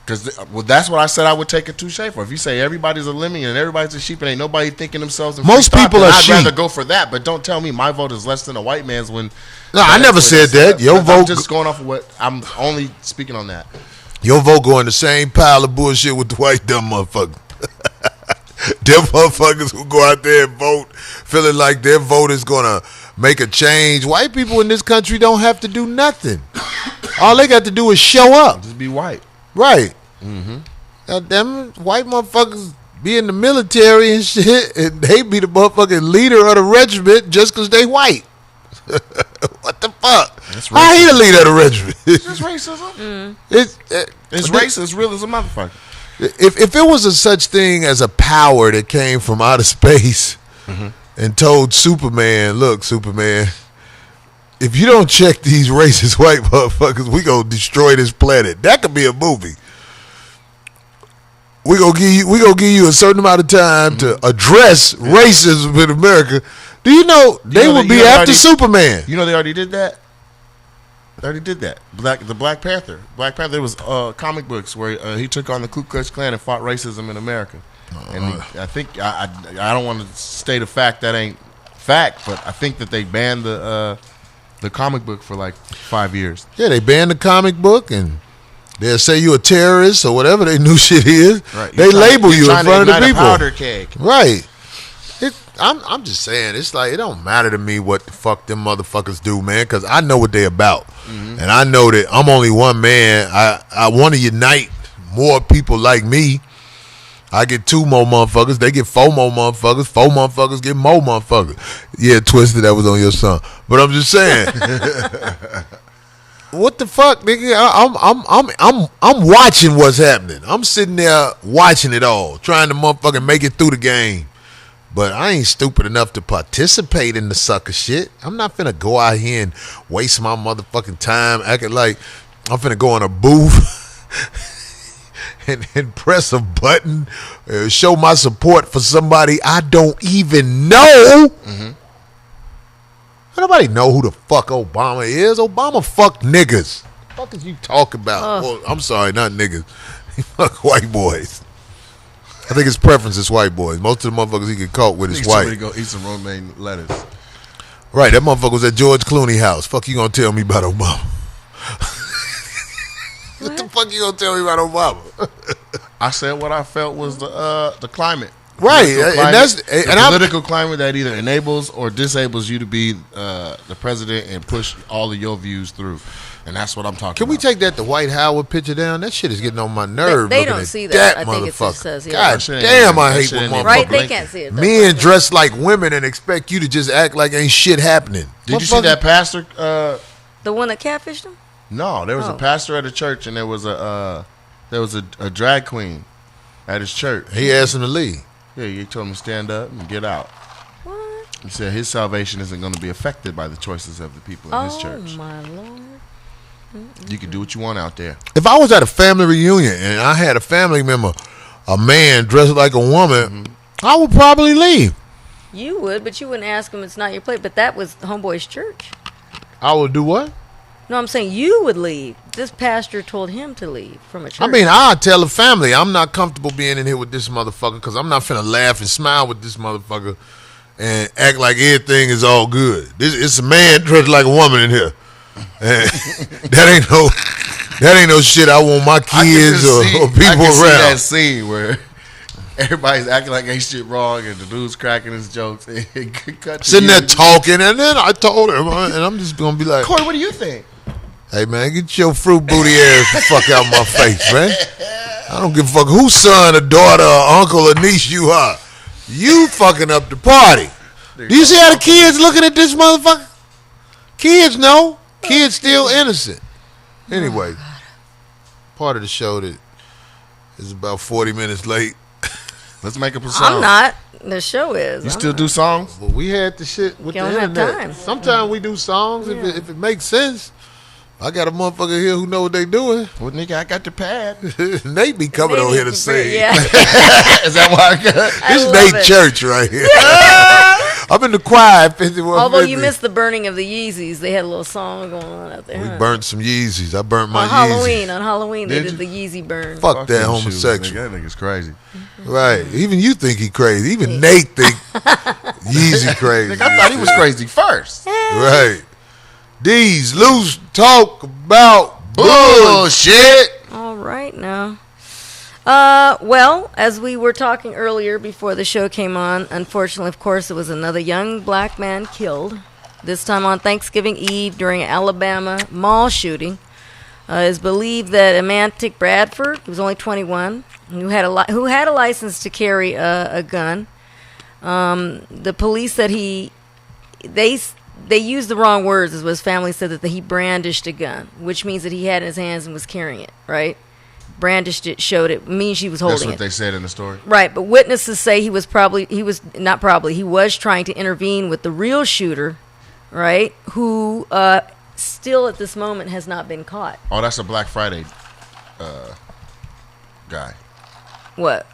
Because that's what I said I would take a touche for. If you say everybody's a lemming and everybody's a sheep and ain't nobody thinking themselves in Most free thought, people then are I'd sheep. rather go for that. But don't tell me my vote is less than a white man's when. No, I never said that. Your I'm vote, just going off of what I'm only speaking on that. your vote go in the same pile of bullshit with the white dumb motherfuckers. Them motherfuckers who go out there and vote feeling like their vote is gonna make a change. White people in this country don't have to do nothing. All they got to do is show up. Just be white. Right. God damn it, white motherfuckers be in the military and shit, and they be the motherfucking leader of the regiment just because they white. What the fuck? That's How he the leader of the regiment? It's just racism. It's racist. It's real as a motherfucker. If it was a such thing as a power that came from outer space and told Superman, look, Superman, if you don't check these racist white motherfuckers, we gonna destroy this planet. That could be a movie. We gonna give you a certain amount of time to address racism in America. Do you know they would be after Superman? You know they already did that. They already did that. The Black Panther. Black Panther. There was comic books where he took on the Ku Klux Klan and fought racism in America. And I think I don't want to state a fact that ain't fact, but I think that they banned the comic book for like 5 years. Yeah, they banned the comic book and they'll say you a terrorist or whatever they new shit is. Right. They label you in front of the people. Powder keg. Right. I'm just saying, it's like, it don't matter to me what the fuck them motherfuckers do, man, because I know what they about. And I know that I'm only one man. I want to unite more people like me. I get 2 more motherfuckers. They get 4 more motherfuckers. 4 motherfuckers get more motherfuckers. Yeah, Twisted, that was on your song. But I'm just saying. What the fuck, nigga? I'm watching what's happening. I'm sitting there watching it all, trying to motherfucking make it through the game. But I ain't stupid enough to participate in the sucker shit. I'm not finna go out here and waste my motherfucking time acting like I'm finna go in a booth and press a button, show my support for somebody I don't even know. Nobody know who the fuck Obama is. Obama fuck niggas. What the fuck is you talking about? Well, I'm sorry, not niggas. He fuck white boys. I think his preference is white boys. Most of the motherfuckers he get caught with is white. Somebody go eat some romaine lettuce. Right, that motherfucker was at George Clooney house. Fuck you gonna tell me about Obama? What the fuck you gonna tell me about Obama? I said what I felt was the climate. Right, Political and climate, that's the and political climate that either enables or disables you to be the president and push all of your views through. And that's what I'm talking Can about. we take that the White Howard picture down? That shit is getting on my nerve. They looking don't at see that. I think it motherfucker. just says, yeah. God That shit ain't damn, even- I that hate shit when ain't even motherfuckers. Right, they Lincoln. can't see it. though. Men dressed like women and expect you to just act like ain't shit happening. Did you see that pastor? The one that catfished him? No, there was a Oh. pastor at a church, and there was a drag queen at his church. He asked him to leave. Yeah, he told him to stand up and get out. What? He said his salvation isn't going to be affected by the choices of the people in his church. Oh, my Lord. You can do what you want out there. If I was at a family reunion and I had a family member, a man dressed like a woman, I would probably leave. You would, but you wouldn't ask him. It's not your place. But that was Homeboy's church. I would do what? No, I'm saying you would leave. This pastor told him to leave from a church. I mean, I'll tell the family I'm not comfortable being in here with this motherfucker because I'm not finna laugh and smile with this motherfucker and act like everything is all good. It's a man dressed like a woman in here. And that ain't no shit I want my kids or people I can see that around. scene where everybody's acting like ain't shit wrong, and the dude's cracking his jokes. And cut to Sitting you. there talking, and then I told him, and I'm just gonna be like, Corey, what do you think? hey man, get your fruit booty ass the fuck out my face, man. I don't give a fuck whose son or daughter or uncle or niece you are. You fucking up the party. Do you see how the kids looking at this motherfucker? Kids know. Kids still innocent. Anyway, part of the show that is about 40 minutes late. Let's make up a song. I'm not. The show is. You I'm still not. do songs? Well, we had the shit with You the don't have internet. time. Sometimes we do songs if it makes sense. I got a motherfucker here who know what they doing. Well, nigga, I got the pad. Nate be coming on here to sing. Yeah. Is that why I got? This love Nate it. Church right here. I'm in the choir at 5150. Although you missed the burning of the Yeezys, they had a little song going on out there. We huh? burnt some Yeezys. I burnt my on Yeezys. Halloween, they Did did the Yeezy burn. Fuck that them homosexual. shoes, nigga. That nigga's crazy. Right. Even you think he crazy. Even Nate think Yeezy crazy. Nigga, I thought he was crazy first. Right. These loose talk about Bullshit. All right now. Well, as we were talking earlier before the show came on, unfortunately, of course, it was another young black man killed. This time on Thanksgiving Eve during an Alabama mall shooting. It is believed that Amantic Bradford, who was only 21, who had a license to carry a gun. The police said they used the wrong words, as his family said, that he brandished a gun, which means that he had it in his hands and was carrying it, right? Brandished it, showed it, means he was holding it. That's what they said in the story. Right, but witnesses say he was trying to intervene with the real shooter, right, who still at this moment has not been caught. Oh, that's a Black Friday guy. What?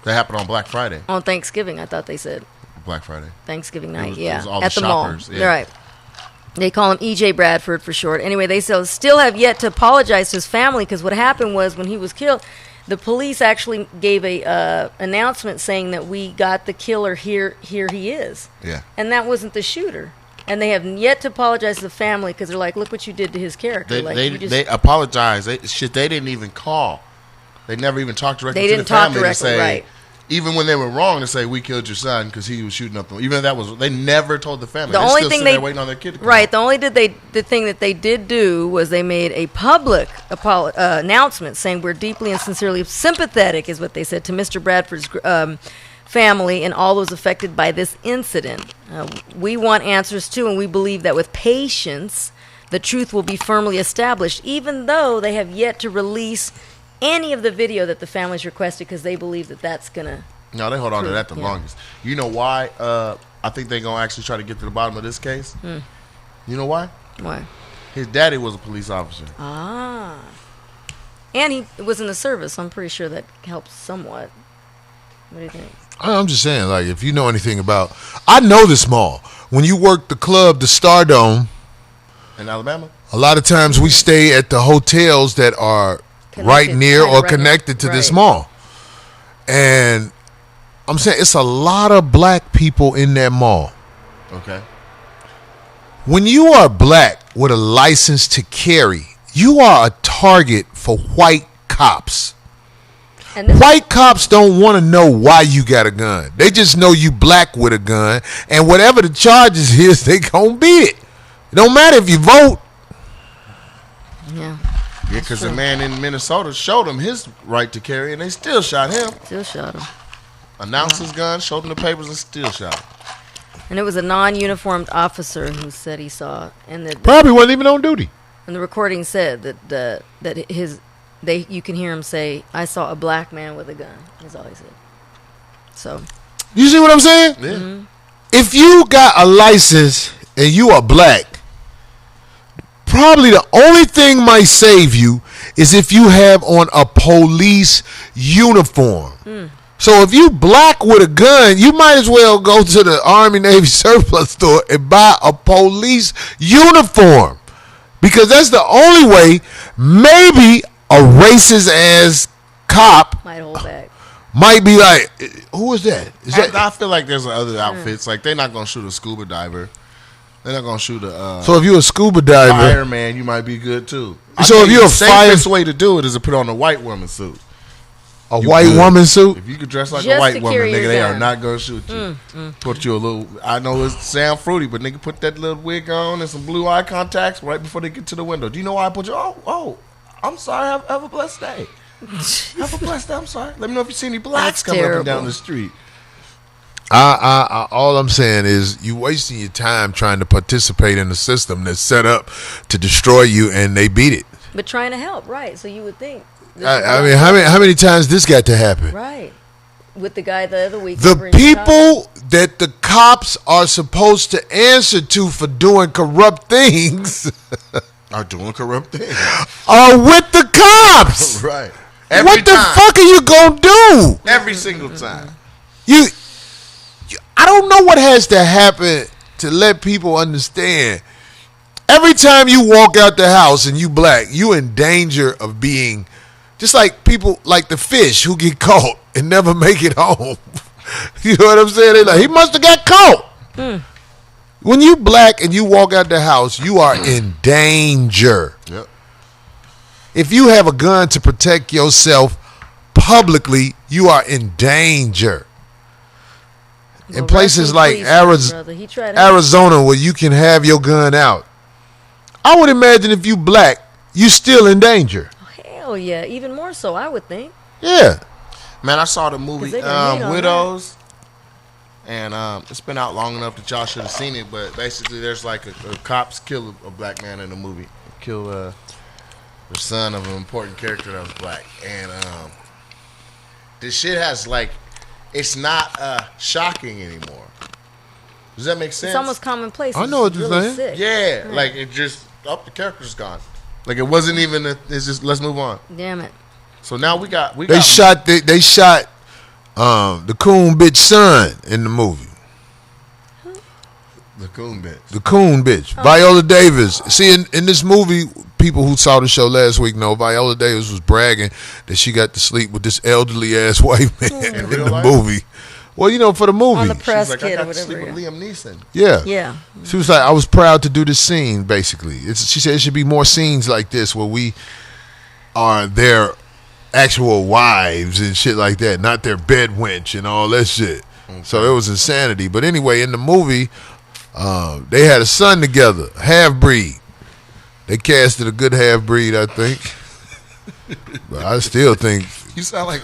That happened on Black Friday. On Thanksgiving, I thought they said. Black Friday. Thanksgiving It night, was- it yeah. was all At the the mall. shoppers, yeah. Right. They call him E.J. Bradford for short. Anyway, they still have yet to apologize to his family, because what happened was when he was killed, the police actually gave a announcement saying that we got the killer, here he is. Yeah. And that wasn't the shooter. And they have yet to apologize to the family, because they're like, look what you did to his character. They apologized. They didn't even call. They never even talked directly They to didn't the talk family directly, to say, right. even when they were wrong, to say we killed your son because he was shooting up. Even if that was, they never told the family. The They're only still thing sitting there waiting on their kid to come right. out. The only the thing that they did do was they made a public announcement saying we're deeply and sincerely sympathetic, is what they said, to Mr. Bradford's family and all those affected by this incident. We want answers too, and we believe that with patience, the truth will be firmly established. Even though they have yet to release any of the video that the families requested, because they believe that that's gonna. No, they hold on to that the Yeah. longest. You know why? I think they're gonna actually try to get to the bottom of this case. You know why? Why? His daddy was a police officer. Ah. And he was in the service. I'm pretty sure that helps somewhat. What do you think? I'm just saying, like, if you know anything about, I know this mall. When you work the club, the Stardome, In Alabama? a lot of times we stay at the hotels that are right Connected, near kinda or right connected to next- this right. mall. And I'm saying it's a lot of black people in that mall. Okay. When you are black with a license to carry, you are a target for white cops. And this, White cops don't want to know why you got a gun. They just know you black with a gun, and whatever the charges is, they gonna beat it. It don't matter if you vote. yeah, Yeah, because the man in Minnesota showed him his right to carry, and they still shot him. still shot him. Announced his gun, showed him the papers, and still shot him. And it was a non-uniformed officer who said he saw it. And Probably wasn't even on duty. and the recording said that you can hear him say, "I saw a black man with a gun." Is all he said. So You see what I'm saying? Yeah. If you got a license and you are black, probably the only thing might save you is if you have on a police uniform. So if you black with a gun, you might as well go to the Army Navy surplus store and buy a police uniform, because that's the only way maybe a racist ass cop might hold back. might be like, who is that? Is that I feel like there's other outfits. Like, they're not going to shoot a scuba diver. They're not going to shoot a so if you're a scuba diver, fireman, you might be good, too. So if you're the a safest way to do it is to put on a white woman suit. a You white good. woman suit, If you could dress like Just a white to woman, carry nigga, your they are gun. not going to shoot you. Put you a little, I know it sound fruity, but nigga, put that little wig on and some blue eye contacts right before they get to the window. Do you know why I put you? Oh, I'm sorry. Have a blessed day. Have a blessed day. I'm sorry. Let me know if you see any blacks That's coming up and down terrible. the street. all I'm saying is you wasting your time trying to participate in a system that's set up to destroy you, and they beat it. But trying to help, right? So you would think. this I is mean, how many times this got to happen? right with the guy the other week. The over in Chicago. people that the cops are supposed to answer to for doing corrupt things Are doing corrupt things. Are with the cops. Right. What the fuck are you gonna do? Every single time. I don't know what has to happen to let people understand. Every time you walk out the house and you black, you in danger of being just like people like the fish who get caught and never make it home. You know what I'm saying? They like, he must have got caught. When you black and you walk out the house, you are in danger. Yep. If you have a gun to protect yourself publicly, you are in danger. Well, In places like brother. He tried to Arizona where you can have your gun out, I would imagine if you black, you still in danger. Hell yeah, even more so, I would think. Yeah. Man, I saw the movie 'Cause they done hate on Widows. And it's been out long enough that y'all should have seen it. But basically, there's like a cops kill a black man in the movie. Kill the son of an important character that was black. And this shit has like, it's not shocking anymore. Does that make sense? It's almost commonplace. I know what you're really saying. sick. Yeah, Right. like it just, the character's gone. Like it wasn't even, it's just, let's move on. Damn it. So now we got. They shot the coon bitch son in the movie. The coon bitch. The coon bitch. Viola Davis. See, in this movie, people who saw the show last week know Viola Davis was bragging that she got to sleep with this elderly ass white man in real the life? movie. Well, you know, for the movie. On the press She's like, kid I or got to whatever. sleep with Yeah. Liam Neeson. Yeah. Yeah. She was like, I was proud to do this scene, basically. She said it should be more scenes like this where we are their actual wives and shit like that, not their bed wench and all that shit. Okay. So it was insanity. But anyway, in the movie, they had a son together, half-breed. They casted a good half-breed, I think. But I still think... You sound like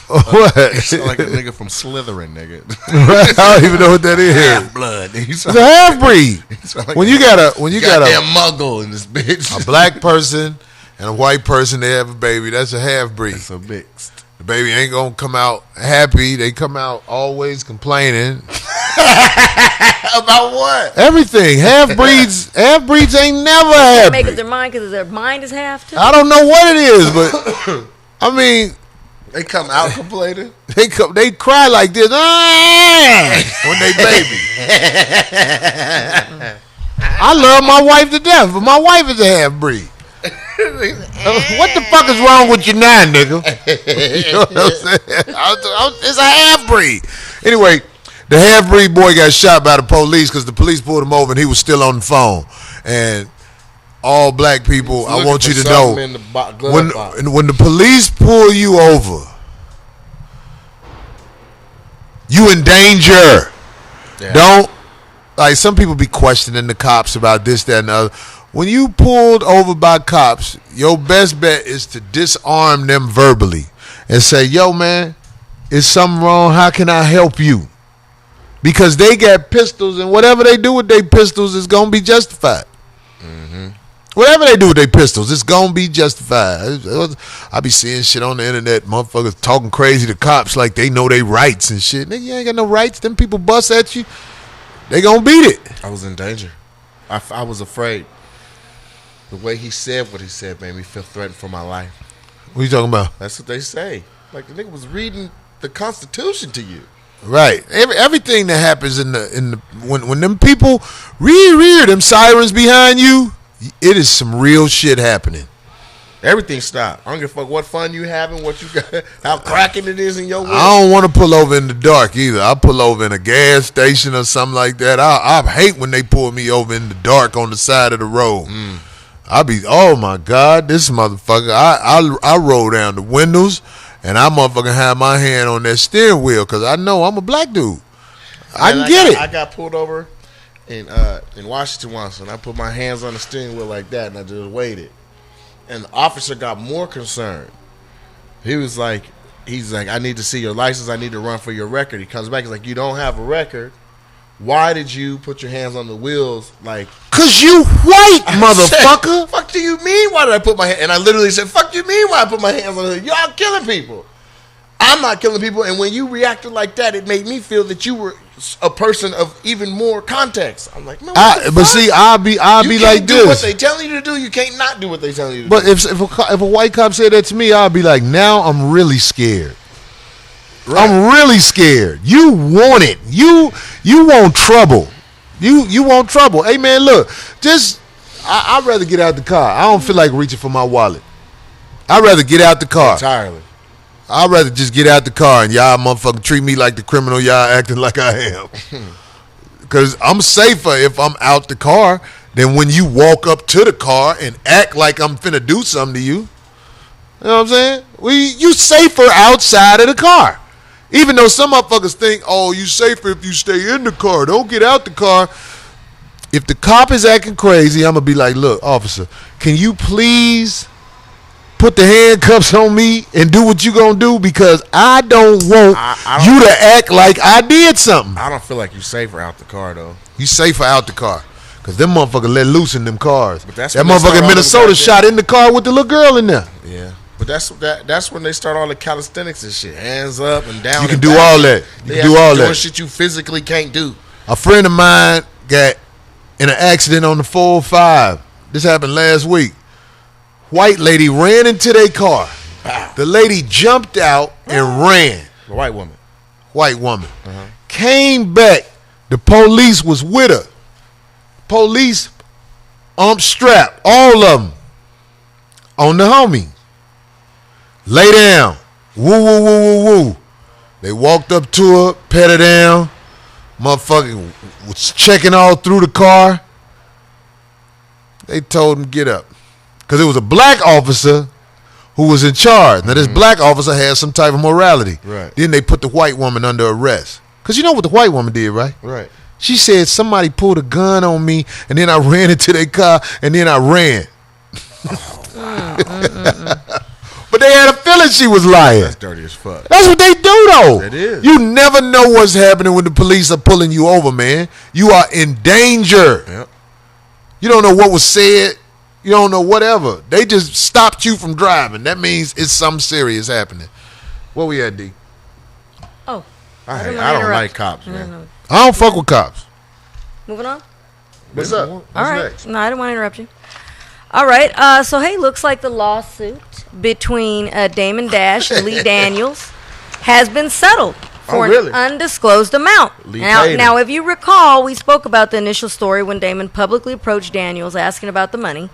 What? you sound like a nigga from Slytherin, nigga. I don't even know what that is. Half-blood. It's a half-breed. Like When you got a goddamn muggle in this bitch. a black person and a white person, they have a baby. That's a half-breed. It's a mixed. The baby ain't gonna come out happy. They come out always complaining. About what? Everything. Half-breeds ain't never They make up happy. their mind because their mind is half too. I don't know what it is, but I mean, They come out complaining. they cry like this when they baby. I love my wife to death, but my wife is a half-breed. What the fuck is wrong with you now, nigga? You know what I'm saying? It's a half-breed. Anyway, the half-breed boy got shot by the police because the police pulled him over and he was still on the phone. And all black people, I want you to know, when the police pull you over, you in danger. Yeah. Don't, like, some people be questioning the cops about this, that, and the other. When you pulled over by cops, your best bet is to disarm them verbally and say, yo, man, is something wrong? How can I help you? Because they got pistols, and whatever they do with their pistols is going to be justified. Mm-hmm. Whatever they do with their pistols, it's going to be justified. I be seeing shit on the internet, motherfuckers talking crazy to cops like they know their rights and shit. Nigga, you ain't got no rights. Them people bust at you, they going to beat it. I was in danger. I was afraid. The way he said what he said made me feel threatened for my life. What you talking about? That's what they say. Like the nigga was reading the Constitution to you. Right. Everything that happens in the when them people rear them sirens behind you, it is some real shit happening. Everything stopped. I don't give a fuck what fun you having, what you got, how cracking it is in your world. I don't want to pull over in the dark either. I pull over in a gas station or something like that. I hate when they pull me over in the dark on the side of the road. I be, oh my God, this motherfucker. I roll down the windows and I motherfucking have my hand on that steering wheel because I know I'm a black dude. I can get it. I got pulled over in Washington once, and I put my hands on the steering wheel like that, and I just waited. And the officer got more concerned. He's like, I need to see your license. I need to run for your record. He comes back. He's like, you don't have a record. Why did you put your hands on the wheels? Like, cause you white, motherfucker. Said, fuck do you mean? Why did I put my hand? And I literally said, fuck you mean? Why I put my hands on the? Y'all killing people. I'm not killing people. And when you reacted like that, it made me feel that you were a person of even more context. I'm like, man, But see, I'll be you like can't do what this. they telling you to do. You can't not do what they telling you to But do. if a white cop said that to me, I'll be like, now I'm really scared. I'm really scared. You want it. You want trouble. You want trouble. Hey man, look, I'd rather get out the car. I don't feel like reaching for my wallet. I'd rather get out the car. Entirely. I'd rather just get out the car and y'all motherfucking treat me like the criminal y'all acting like I am. Because I'm safer if I'm out the car than when you walk up to the car and act like I'm finna do something to you. You know what I'm saying? You safer outside of the car. Even though some motherfuckers think, oh, you safer if you stay in the car. Don't get out the car. If the cop is acting crazy, I'm going to be like, look, officer, can you please put the handcuffs on me and do what you going to do? Because I don't want you to act like I did something. I don't feel like you safer out the car though. You safer out the car. Because them motherfuckers let loose in them cars. But that's that when they motherfucker start in all Minnesota them shot in the car with the little girl in there. Yeah. But that's when they start all the calisthenics and shit. Hands up and down. You can and do back. all that. You can do all doing that. shit you physically can't do. A friend of mine got in an accident on the 405. This happened last week. White lady ran into their car. Wow. The lady jumped out and ran. The white woman. White woman. Came back. The police was with her. Police strapped. All of them. On the homie. Lay down. Woo, woo, woo, woo, woo. They walked up to her, pat her down. Motherfucker was checking all through the car. They told him get up. Because it was a black officer who was in charge. Now, this black officer had some type of morality. Right. Then they put the white woman under arrest. Because you know what the white woman did, right? Right. She said somebody pulled a gun on me, and then I ran into their car, and then I ran. But they had a feeling she was lying. That's dirty as fuck. That's what they do, though. It is. You never know what's happening when the police are pulling you over, man. You are in danger. Yep. You don't know what was said. You don't know whatever. They just stopped you from driving. That means it's something serious happening. What we at, D? Oh, I didn't don't wanna interrupt. like cops, man. No. I don't fuck with cops. Moving on. What's up? All right. No, I didn't want to interrupt you. All right. So, hey, looks like the lawsuit between Damon Dash and Lee Daniels has been settled for really? an undisclosed amount. Lee paid him. Now, if you recall, we spoke about the initial story when Damon publicly approached Daniels asking about the money.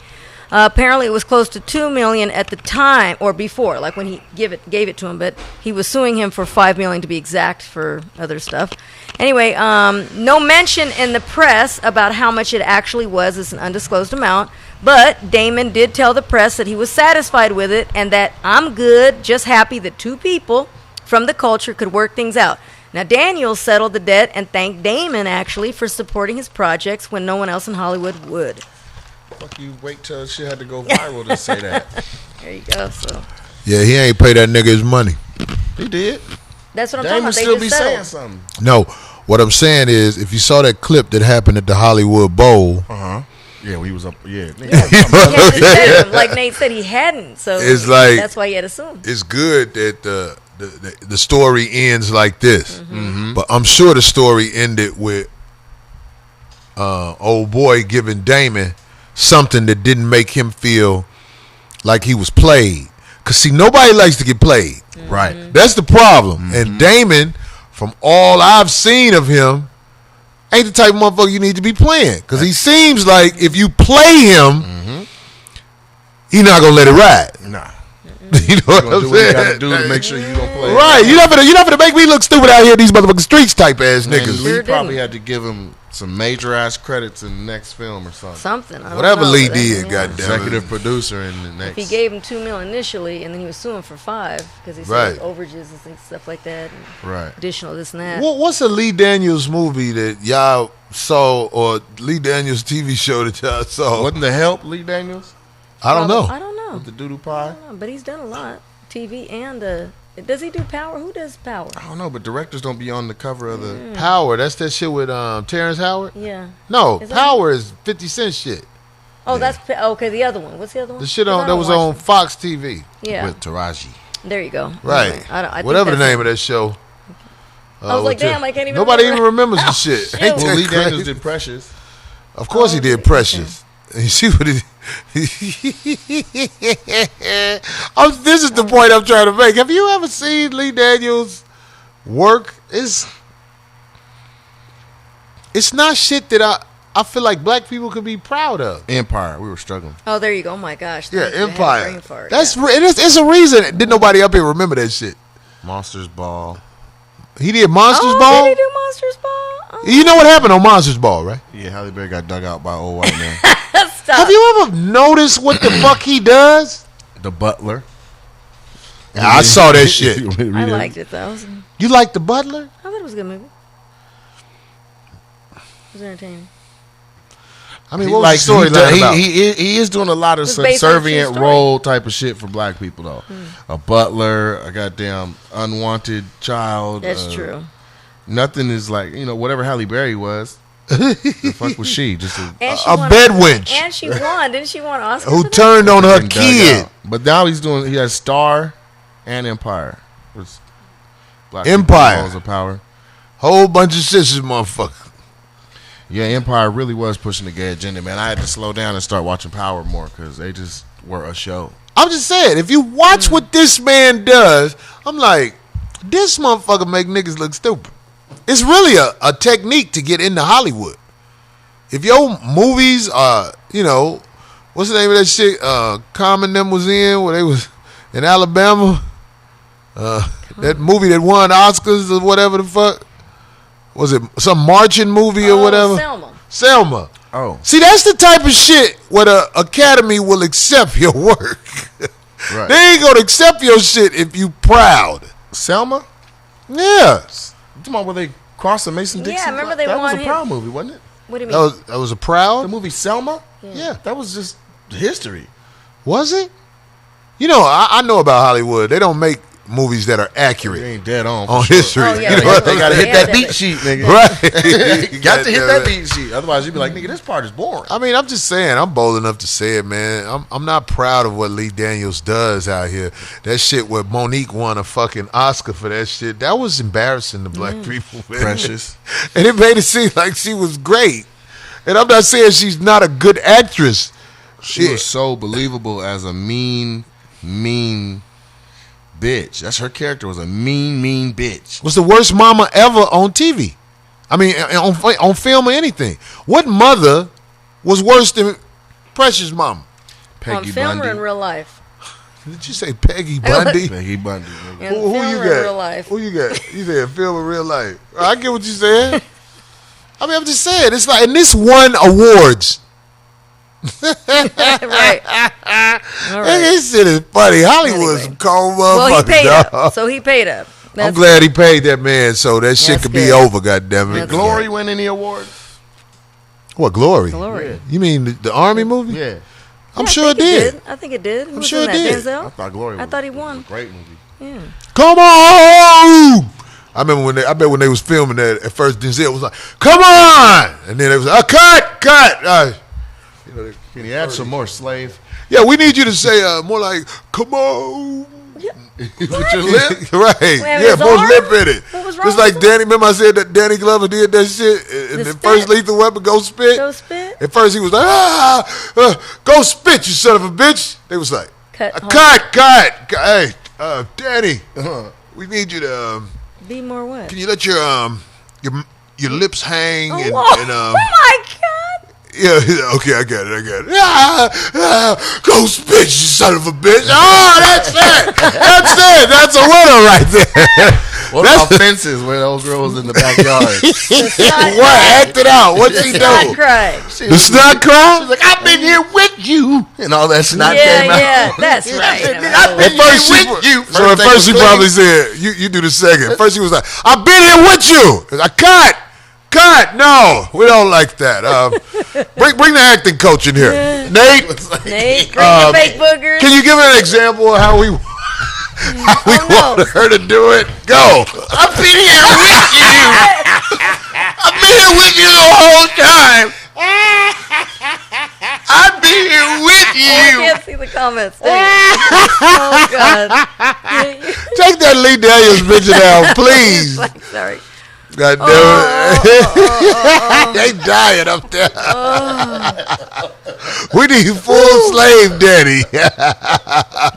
Apparently, it was close to $2 million at the time, or before, like when he gave it to him. But he was suing him for $5 million to be exact for other stuff. Anyway, no mention in the press about how much it actually was. It's an undisclosed amount. But Damon did tell the press that he was satisfied with it and that I'm good, just happy that two people from the culture could work things out. Now, Daniels settled the debt and thanked Damon, actually, for supporting his projects when no one else in Hollywood would. Fuck you, wait till shit had to go viral to say that. There you go. So Yeah, he ain't pay that nigga his money. He did. that's what I'm Damon talking about. They still just be settled. saying something. No, what I'm saying is, if you saw that clip that happened at the Hollywood Bowl, Yeah, we was up. Yeah. He hadn't said it. Like Nate said, he hadn't. So It's like- that's why he had assumed. it's good that the story ends like this. But I'm sure the story ended with old boy giving Damon something that didn't make him feel like he was played. Because, see, nobody likes to get played. Right. That's the problem. And Damon, from all I've seen of him, ain't the type of motherfucker you need to be playing. Because he seems like if you play him, he not going to let it ride. Nah. You know what You gonna I'm do what you saying? gotta do to make sure you don't play. Right, you're not gonna make me look stupid out here. These motherfucking streets type ass Man, niggas. Lee Sure probably didn't. had to give him some major ass credits in the next film or something. Something. I don't Whatever know, Lee but did, yeah. goddamn Executive it. producer in the next. If he gave him $2 million initially, and then he was suing for $5 million because he Right. said overages and stuff like that, and Right. additional this and that. What's a Lee Daniels movie that y'all saw, or Lee Daniels TV show that y'all saw? Wasn't the help Lee Daniels I don't know. I don't know. with the doodoo I pie? don't know, but he's done a lot. TV and does he do Power? Who does Power? I don't know, but directors don't be on the cover of the. Power, that's that shit with Terrence Howard? Yeah. No, Is that- Power is 50 Cent shit. Oh, that's okay. The other one. What's the other one? The shit 'Cause I that don't was watch on them. Fox TV. Yeah. With Taraji. There you go. Right. Anyway, I think Whatever the that's name it. of that show. I was like, damn, I can't even. Nobody even remember. remembers the shit. Shoot. Ain't Well, that Lee crazy? Daniels did Precious. Of course he did Precious. And you see what it. This is the point I'm trying to make. Have you ever seen Lee Daniels work? It's not shit that I feel like black people could be proud of. Empire. We were struggling. Oh, there you go. Oh my gosh. Yeah, Thank you. I had a Empire. brain fart. That's Yeah. it's a reason. Didn't nobody up here remember that shit? Monsters Ball. He did Monsters Oh, Ball. did he do Monsters Ball? Oh. You know what happened on Monsters Ball, right? Yeah, Halle Berry got dug out by an old white man. Stop. Have you ever noticed what the fuck he does? The Butler. I saw that shit. I liked it though. You like the Butler? I thought it was a good movie. It was entertaining. I mean, He what likes- was the storyline about? he is doing a lot of It's based on a true subservient story. role type of shit for black people though. A butler, a goddamn unwanted child. That's true. Nothing is like whatever Halle Berry was. The fuck was she? Just And she A won- bed wench And she won. Didn't she won Oscar? who for that? turned on her dug kid. out. But now he has Star and Empire. Which black Empire. people of power. Whole bunch of sisters, motherfucker. Yeah, Empire really was pushing the gay agenda, man. I had to slow down and start watching Power more because they just were a show. I'm just saying, if you watch what this man does, I'm like, this motherfucker make niggas look stupid. It's really a technique to get into Hollywood. If your movies are, what's the name of that shit? Common them was in where they was in Alabama. That movie that won Oscars or whatever the fuck. Was it some marching movie or whatever? Selma. Oh, See, that's the type of shit where the Academy will accept your work. right. They ain't gonna accept your shit if you proud. Selma? Yeah, Come on, where they crossed the Mason-Dixon? Yeah, I remember they That won was a him. proud movie, wasn't it? What do you mean? that was a The proud. movie Selma? Yeah, That was just history. was it? I know about Hollywood. They don't make movies that are They accurate ain't dead on. for on sure. history. Oh, yeah, You know they what They I'm gotta saying? hit that beat sheet, nigga. Right. You got to hit that beat sheet. Otherwise, you'd be like, nigga, this part is boring. I mean, I'm just saying, I'm bold enough to say it, man. I'm not proud of what Lee Daniels does out here. That shit where Monique won a fucking Oscar for that shit, that was embarrassing to black people, man. Precious. And it made it seem like she was great. And I'm not saying she's not a good actress. She was so believable as a mean bitch. That's her character, was a mean bitch. Was the worst mama ever on TV. I mean, on film or anything. What mother was worse than Precious mama? On Peggy film Bundy. or in real life? Did you say Peggy Bundy? Peggy Bundy. Nigga. In Who film you or in got? real life? Who you got? You said film or real life. I get what you said. I mean, I'm just saying. It's like, and this won awards. Right. All And right. this shit is funny. Hollywood's Anyway. a cold Well, he motherfucker, paid dog. up. So he paid up. I'm That's glad he paid that man so that shit That's could be good. over, goddammit. That's Glory win any awards? What, Glory? Glory. You mean the Army movie? Yeah. I'm Yeah, sure I it think did. I think it did. Who was sure in it that? did. I Denzel? thought Glory I was thought he a won. great movie. Yeah. Come on! I remember I bet when they was filming that, at first Denzel was like, come on! And then it was, cut! Can you add some more slave? Yeah, we need you to say more like, come on. With your lip? Right. Yeah, his more arm? lip in it. What was wrong Just with like him? Danny, remember I said that Danny Glover did that shit in the spit. first Lethal Weapon, Go Spit? Go spit? At first he was like, go spit, you son of a bitch. They was like, Cut. cut. Hey, Danny, we need you to, Be more what? can you let your lips hang and Oh my God. yeah, okay, I got it. Go spit, you son of a bitch. Oh, that's it. That's a winner right there. What about fences where those girls in the backyard? What? Act it out. What she Not do? cry. The snot cry? She's like, I've been here with you. And all that snot Yeah, came out. yeah, that's right. I've been At first here she, with you. so at first she probably said, you do the second. First she was like, I've been here with you. I cut. No, we don't like that. Bring the acting coach in here. Nate, Nate, bring the fake boogers. can you give an example of how we want her to do it? Go. I've been here with you. I've been here with you the whole time. I've been here with I you. can't see the comments. Dang it. Oh God. Take that Lee Daniels bitch down, please. Sorry. God damn it. They dying up there. We need full slave daddy.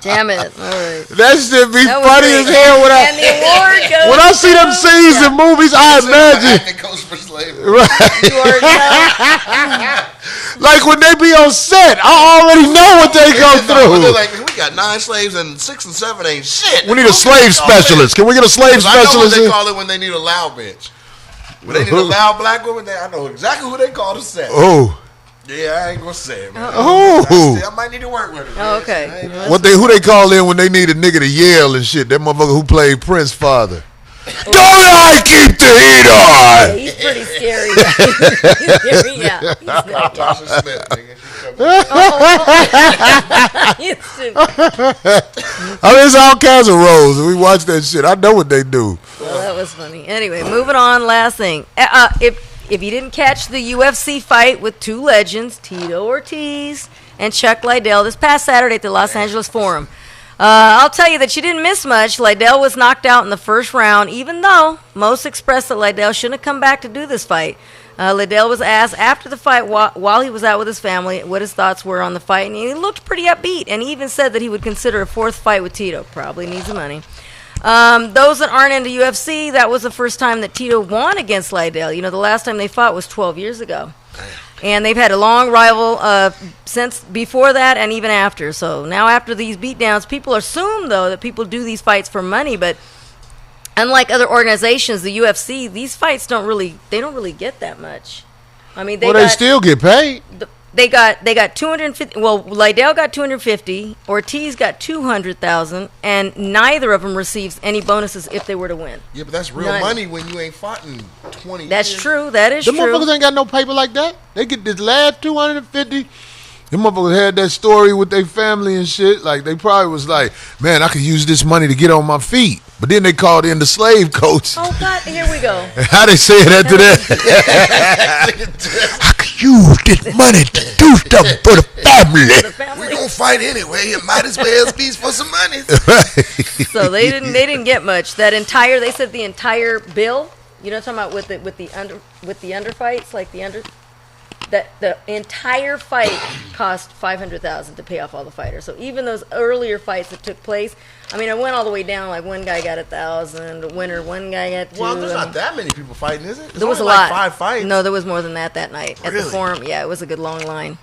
Damn it. All right. That shit be That was funny great. as hell And the award goes when I see them to- scenes in movies, I imagine. Acting coach for slavery. You already know. Like when they be on set, I already know what they go No, they're through. like, we got 9 slaves and 6 and 7 ain't shit. We need a slave specialist. Can we get a slave I know what specialist they in? call it when they need a loud bitch. When they need a loud black woman, I know exactly who they call to set. Oh. Yeah, I ain't gonna say it, man. Oh. I might need to work with it. Oh, man. okay. I ain't- Who they call in when they need a nigga to yell and shit? That motherfucker who played Prince's father. Don't I keep the heat on? He's pretty scary. He's scary, yeah. He's not- Tasha Smith, nigga. She come- he's too- I mean, it's all kinds of roles. We watch that shit. I know what they do. Well, that was funny. Anyway, moving on. Last thing. If you didn't catch the UFC fight with two legends, Tito Ortiz and Chuck Liddell, this past Saturday at the Los Angeles Forum, I'll tell you that you didn't miss much. Liddell was knocked out in the first round, even though most expressed that Liddell shouldn't have come back to do this fight. Liddell was asked after the fight while he was out with his family what his thoughts were on the fight, and he looked pretty upbeat, and he even said that he would consider a fourth fight with Tito. Probably needs the money. Those that aren't into UFC, that was the first time that Tito won against Liddell. You know, the last time they fought was 12 years ago. And they've had a long rival since before that and even after. So now after these beatdowns, people assume, though, that people do these fights for money. But unlike other organizations, the UFC, these fights don't really get that much. I mean, They still get paid. They got 250. Well, Liddell got 250. Ortiz got 200,000, and neither of them receives any bonuses if they were to win. Yeah, but that's real None. money when you ain't fought in 20 That's years. true. That is The true. motherfuckers ain't got no paper like that. They get this last 250. Them motherfuckers had that story with their family and shit. Like, they probably was like, man, I could use this money to get on my feet. But then they called in the slave coach. Oh God! Here we go. How they say it after that? I could use this money to do stuff for the family. We gonna fight anyway. It might as well be for some money. So they didn't get much. They said the entire bill. You know what I'm talking about with the underfights, like that the entire fight cost $500,000 to pay off all the fighters. So even those earlier fights that took place, I mean, it went all the way down. Like one guy got 1,000, the winner, one guy got 2. Well, there's I not mean, that many people fighting, is it? there was a only lot. like 5 fights. No, there was more than that night at the Really? Forum. Yeah, it was a good long line.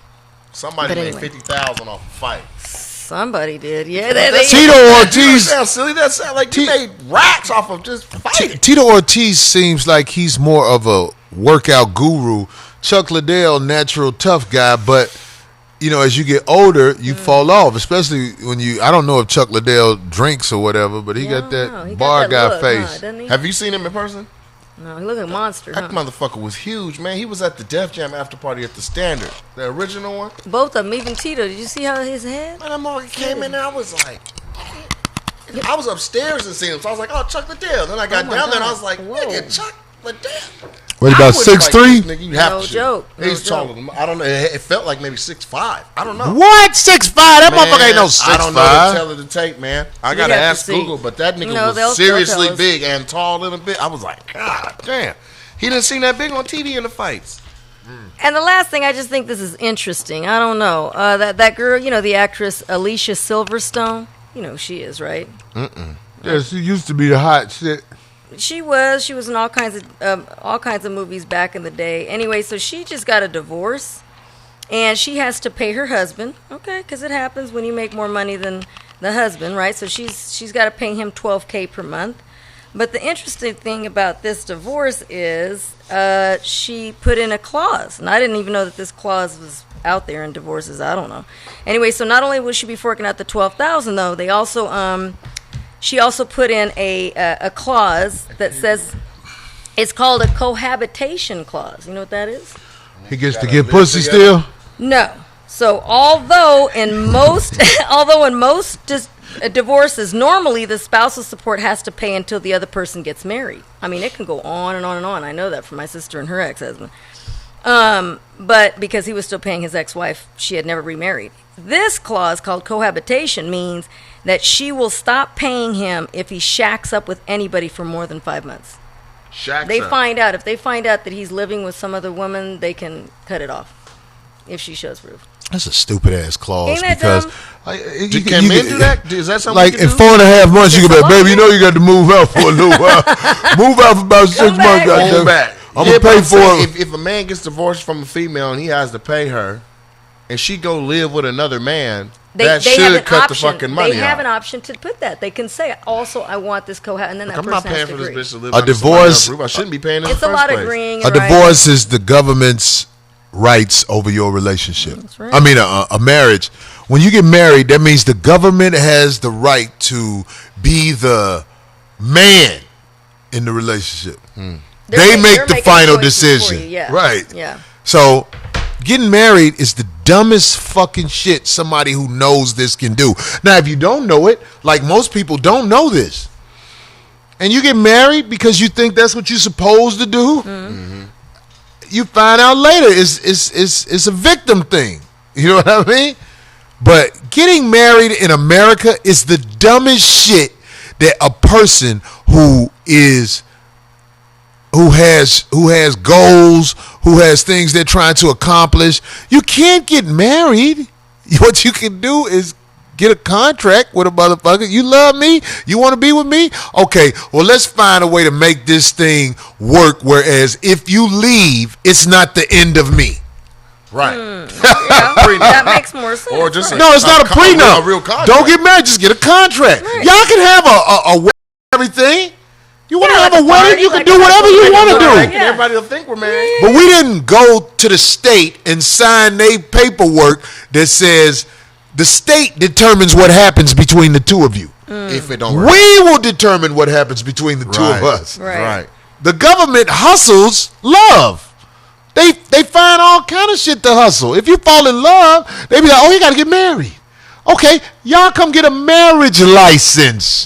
Somebody But made anyway. 50,000 off a fight. Somebody did. Yeah, Tito That Ortiz. sounds silly. That sounds like you made racks off of just fighting. Tito Ortiz seems like he's more of a workout guru. Chuck Liddell, natural tough guy, but you know, as you get older, you fall off. Especially when I don't know if Chuck Liddell drinks or whatever, but he got that He bar got that guy look, face. Huh, doesn't he? Have you seen him in person? No, he looked like a monster. That Huh? motherfucker was huge, man. He was at the Def Jam after party at the Standard, the original one. Both of them, even Tito. Did you see how his head? Man, that motherfucker came in there. I was like, I was upstairs and seen him, so I was like, oh, Chuck Liddell. Then I got my down there and I God. was like, Whoa. nigga, Chuck Liddell. What I about wouldn't fight 6'3"? this nigga. You have No to. joke. No He's joke. taller than I don't know. It felt like maybe 6'5". I don't know. What 6'5"? That Man, motherfucker ain't no 6'5". I don't know the tell of the tape, man. I gotta have to ask see. Google, but that nigga No, they'll was tell seriously us. big and tall in a bit. I was like, God damn. He didn't seem that big on TV in the fights. And the last thing, I just think this is interesting. I don't know. That girl, you know, the actress Alicia Silverstone. You know who she is, right? Yeah, she used to be the hot shit. She was in all kinds of movies back in the day. Anyway, so she just got a divorce, and she has to pay her husband. Okay, because it happens when you make more money than the husband, right? So she's got to pay him $12,000 per month. But the interesting thing about this divorce is she put in a clause, and I didn't even know that this clause was out there in divorces. I don't know. Anyway, so not only will she be forking out the $12,000, though, they also she also put in a clause that says it's called a cohabitation clause. You know what that is? He gets to get pussy still. No. So although in most divorces, normally the spousal support has to pay until the other person gets married. I mean, it can go on and on and on. I know that from my sister and her ex-husband. But because he was still paying his ex-wife, she had never remarried. This clause called cohabitation means that she will stop paying him if he shacks up with anybody for more than 5 months. Shacks They up. find out. If they find out that he's living with some other woman, they can cut it off if she shows proof. That's a stupid ass clause Ain't that because dumb? Can men do that? Is that something like we in can do? 4.5 months you can be like, baby, you know you got to move out for a little while. Move out for about 6 months. back. goddamn. Hold back. I'm Yeah, gonna pay but for saying, it. if a man gets divorced from a female and he has to pay her, and she go live with another man, that They have should an cut option. the fucking money They have out. an option to put that. They can say, also, I want this co-house, and then that I'm person not has paying to for this agree. bitch to live A under somebody else's divorce- roof. I shouldn't be paying in It's the a first lot place. agreeing. A You're right. divorce is the government's rights over your relationship. That's right. I mean, a marriage. When you get married, that means the government has the right to be the man in the relationship. They make They're the making final choices for decision. you, yeah. Right. Yeah. So, getting married is the dumbest fucking shit somebody who knows this can do. Now, if you don't know it, like most people don't know this, and you get married because you think that's what you're supposed to do, you find out later it's a victim thing. You know what I mean? But getting married in America is the dumbest shit that a person who has goals, who has things they're trying to accomplish. You can't get married. What you can do is get a contract with a motherfucker. You love me? You want to be with me? Okay, well, let's find a way to make this thing work, whereas if you leave, it's not the end of me. Right. Yeah, that makes more sense. Or just No, it's not a prenup. A real contract. Don't get married. Just get a contract. Right. Y'all can have a wedding and everything. You want to Yeah, have like a a wedding? party, You can like do a whatever you wedding. want to Right, do. Yeah. everybody will think we're married. But we didn't go to the state and sign their paperwork that says the state determines what happens between the two of you. If it don't work. We will determine what happens between the two of us. Right. The government hustles love. They find all kind of shit to hustle. If you fall in love, they be like, oh, you got to get married. Okay, y'all come get a marriage license.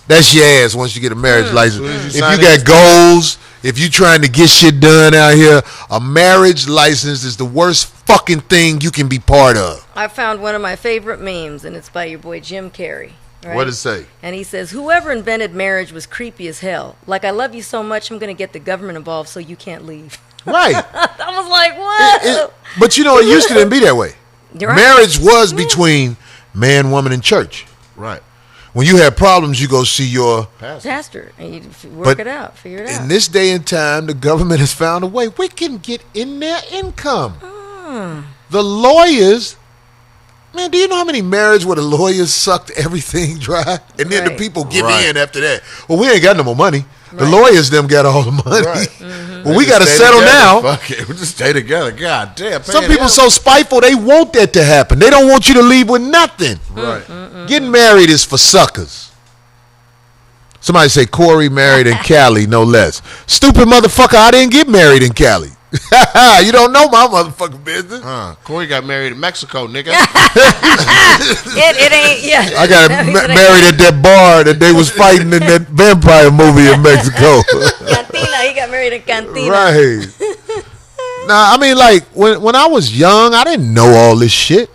That's your ass once you get a marriage license. Soon as you If sign you it, got goals, if you trying to get shit done out here, a marriage license is the worst fucking thing you can be part of. I found one of my favorite memes, and it's by your boy Jim Carrey. Right? What does it say? And he says, whoever invented marriage was creepy as hell. Like, I love you so much, I'm going to get the government involved so you can't leave. Right. I was like, what? But you know, it used to didn't be that way. You're right. Marriage was between man, woman, and church. Right. When you have problems, you go see your. Pastor, and you work But it out, figure it out. In this day and time, the government has found a way. We can get in their income. The lawyers, man, do you know how many marriages where the lawyers sucked everything dry? And then the Right. people give Right. in after that. Well, we ain't got no more money. The Right. lawyers them got all the money. Right. Well, we got to Stay settle together. now. Fuck it. We just stay together. God damn. Some paying people hell. so spiteful, they want that to happen. They don't want you to leave with nothing. Right. Getting married is for suckers. Somebody say Corey married in Cali, no less. Stupid motherfucker, I didn't get married in Cali. You don't know my motherfucking business. Corey got married in Mexico, nigga. It ain't, yeah. I got He said, married at that bar that they was fighting in that vampire movie in Mexico. Cantina. He got married in Cantina. Right. Nah, I mean, like, when I was young, I didn't know all this shit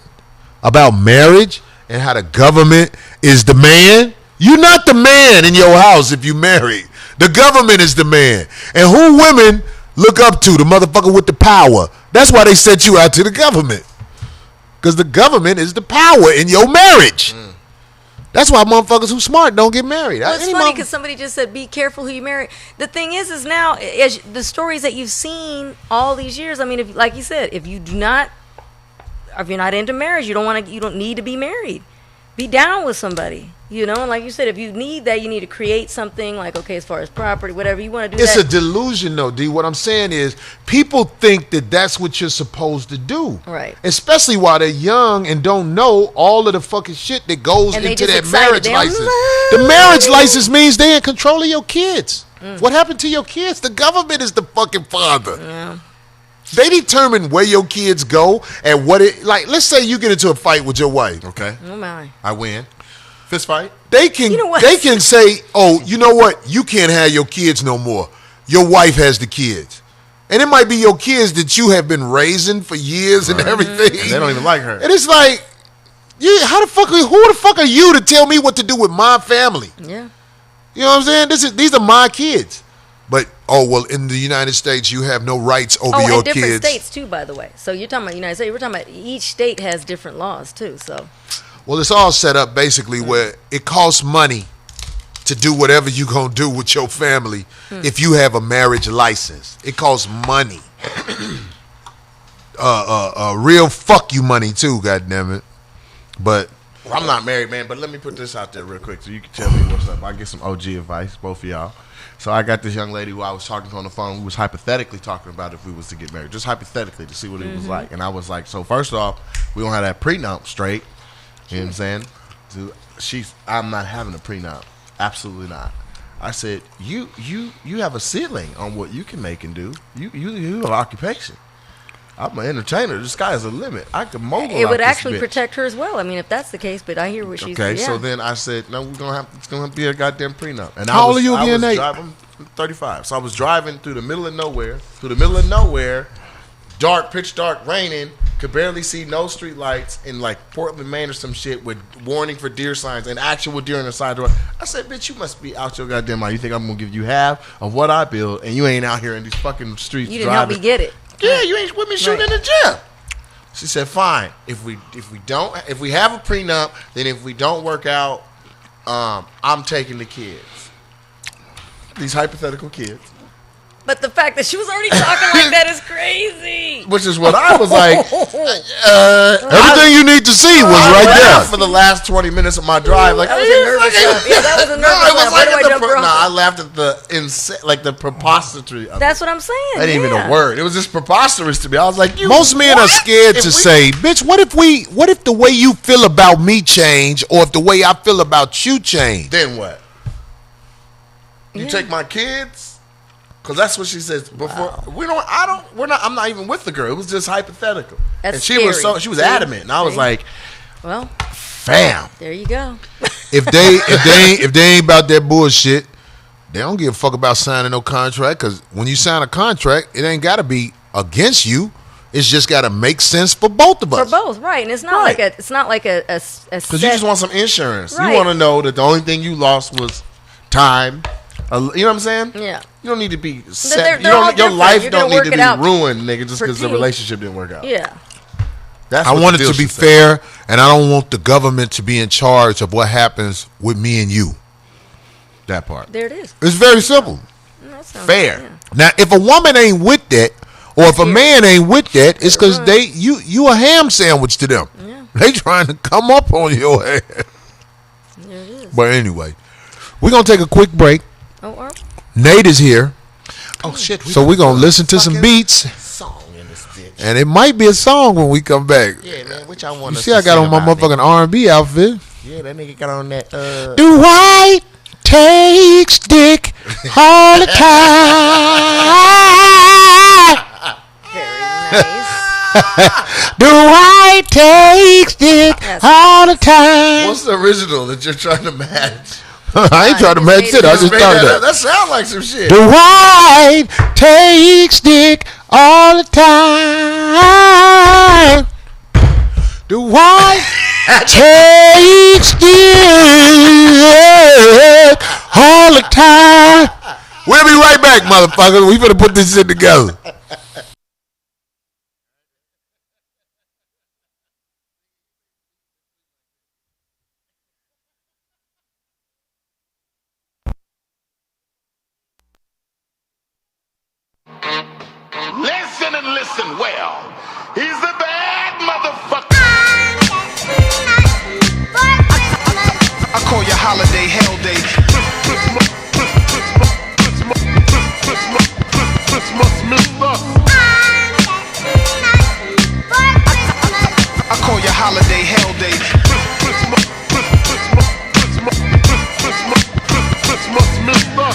about marriage and how the government is the man. You're not the man in your house if you married. The government is the man. And who women look up to? The motherfucker with the power. That's why they sent you out to the government. Because the government is the power in your marriage. That's why motherfuckers who smart don't get married. Well, it's Any funny mother- because somebody just said, be careful who you marry. The thing is now, as the stories that you've seen all these years, I mean, if, like you said, if you're not into marriage, you don't need to be married. Be down with somebody, and like you said, if you need that, you need to create something like, okay, as far as property, whatever you want to do. It's a that. delusion, though, D. What I'm saying is people think that that's what you're supposed to do. Right. Especially while they're young and don't know all of the fucking shit that goes And they into just that excited. marriage They license. love The marriage license means they're in control of your kids. What happened to your kids? The government is the fucking father. Yeah. They determine where your kids go and what it like. Let's say you get into a fight with your wife. Okay. Oh my. I win. Fist fight. They can You know what? they can say, "Oh, you know what? You can't have your kids no more. Your wife has the kids." And it might be your kids that you have been raising for years and everything. And they don't even like her. And it's like, who the fuck are you to tell me what to do with my family? Yeah. You know what I'm saying? These are my kids. But in the United States, you have no rights over Oh, your and different kids. states too, by the way. So you're talking about the United States. We're talking about each state has different laws too. So Well, it's all set up basically where it costs money to do whatever you gonna do with your family if you have a marriage license. It costs money. Real fuck you money too, goddammit. But I'm not married, man, but let me put this out there real quick so you can tell me what's up. I get some OG advice, both of y'all. So I got this young lady who I was talking to on the phone. We was hypothetically talking about if we was to get married, just hypothetically to see what it was like. And I was like, so first off, we don't have that prenup straight. You know what I'm saying? So I'm not having a prenup. Absolutely not. I said, you have a ceiling on what you can make and do. You have an occupation. I'm an entertainer. The sky is the limit. I could mobilize. it would this actually bitch. protect her as well. I mean, if that's the case, but I hear what she's saying. Okay, so then I said, no, it's gonna have to be a goddamn prenup. And How old are you again, Nate? I'm 35. So I was driving through the middle of nowhere, dark, pitch dark, raining, could barely see no street lights in like Portland, Maine or some shit with warning for deer signs and actual deer on the side of the road. I said, bitch, you must be out your goddamn mind. You think I'm gonna give you half of what I build and you ain't out here in these fucking streets You didn't help driving. me get it. Yeah, you ain't with me shooting Right. in the gym. She said, fine. If we have a prenup, then if we don't work out, I'm taking the kids. These hypothetical kids. But the fact that she was already talking like that is crazy. Which is what I was like. everything you need to see was I right laughed there. for the last 20 minutes of my drive. Like, That was a nervous laugh. Yeah, that was a nervous No, it was laugh. like Where do I at jump the wrong? I laughed at the preposterity of That's it. what I'm saying. That ain't even yeah. a word. It was just preposterous to me. I was like, Most men are what? scared If to we- say, bitch, what if the way you feel about me change or if the way I feel about you change? Then what? You Yeah. take my kids? Because that's what she says before. I'm not even with the girl. It was just hypothetical. That's and she was scary. she was See? adamant. And I was See? like, Well, fam. there you go. If they ain't about that bullshit, they don't give a fuck about signing no contract. Because when you sign a contract, it ain't got to be against you. It's just got to make sense for both of For us. both, right? And it's not Right. like a Because you just want some insurance. Right. You want to know that the only thing you lost was time. You know what I'm saying? Yeah. You don't need to be they're set. all Your different. life You're gonna don't need work to it be out ruined, nigga, just for because the two. relationship didn't work out. Yeah. That's I what want the it deal to be should say. fair, and I don't want the government to be in charge of what happens with me and you. That part. There it is. It's very simple. That sounds- Fair. yeah. Now, if a woman ain't with that, or if a man ain't with that, it's because you a ham sandwich to them. Yeah. They trying to come up on your ass. There it is. But anyway, we're gonna take a quick break. Oh, are Nate is here, Oh shit. so we're gonna listen to some fucking beats, song in this bitch. and it might be a song when we come back. Yeah, man. Which I want. You see, I got on my motherfucking R&B outfit. Yeah, that nigga got on that. Dwight takes dick all the time. very nice. Dwight takes dick That's- all the time. What's the original that you're trying to match? I ain't trying to match it. I just Made started that that. That sound like some shit. Dwight takes dick all the time. Dwight takes dick all the time. We'll be right back, motherfuckers. We finna put this shit together. Listen and listen well. He's a bad motherfucker. I call you holiday hell day. Christmas, mister. I call you holiday hell day. Christmas, mister.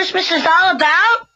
Christmas is all about?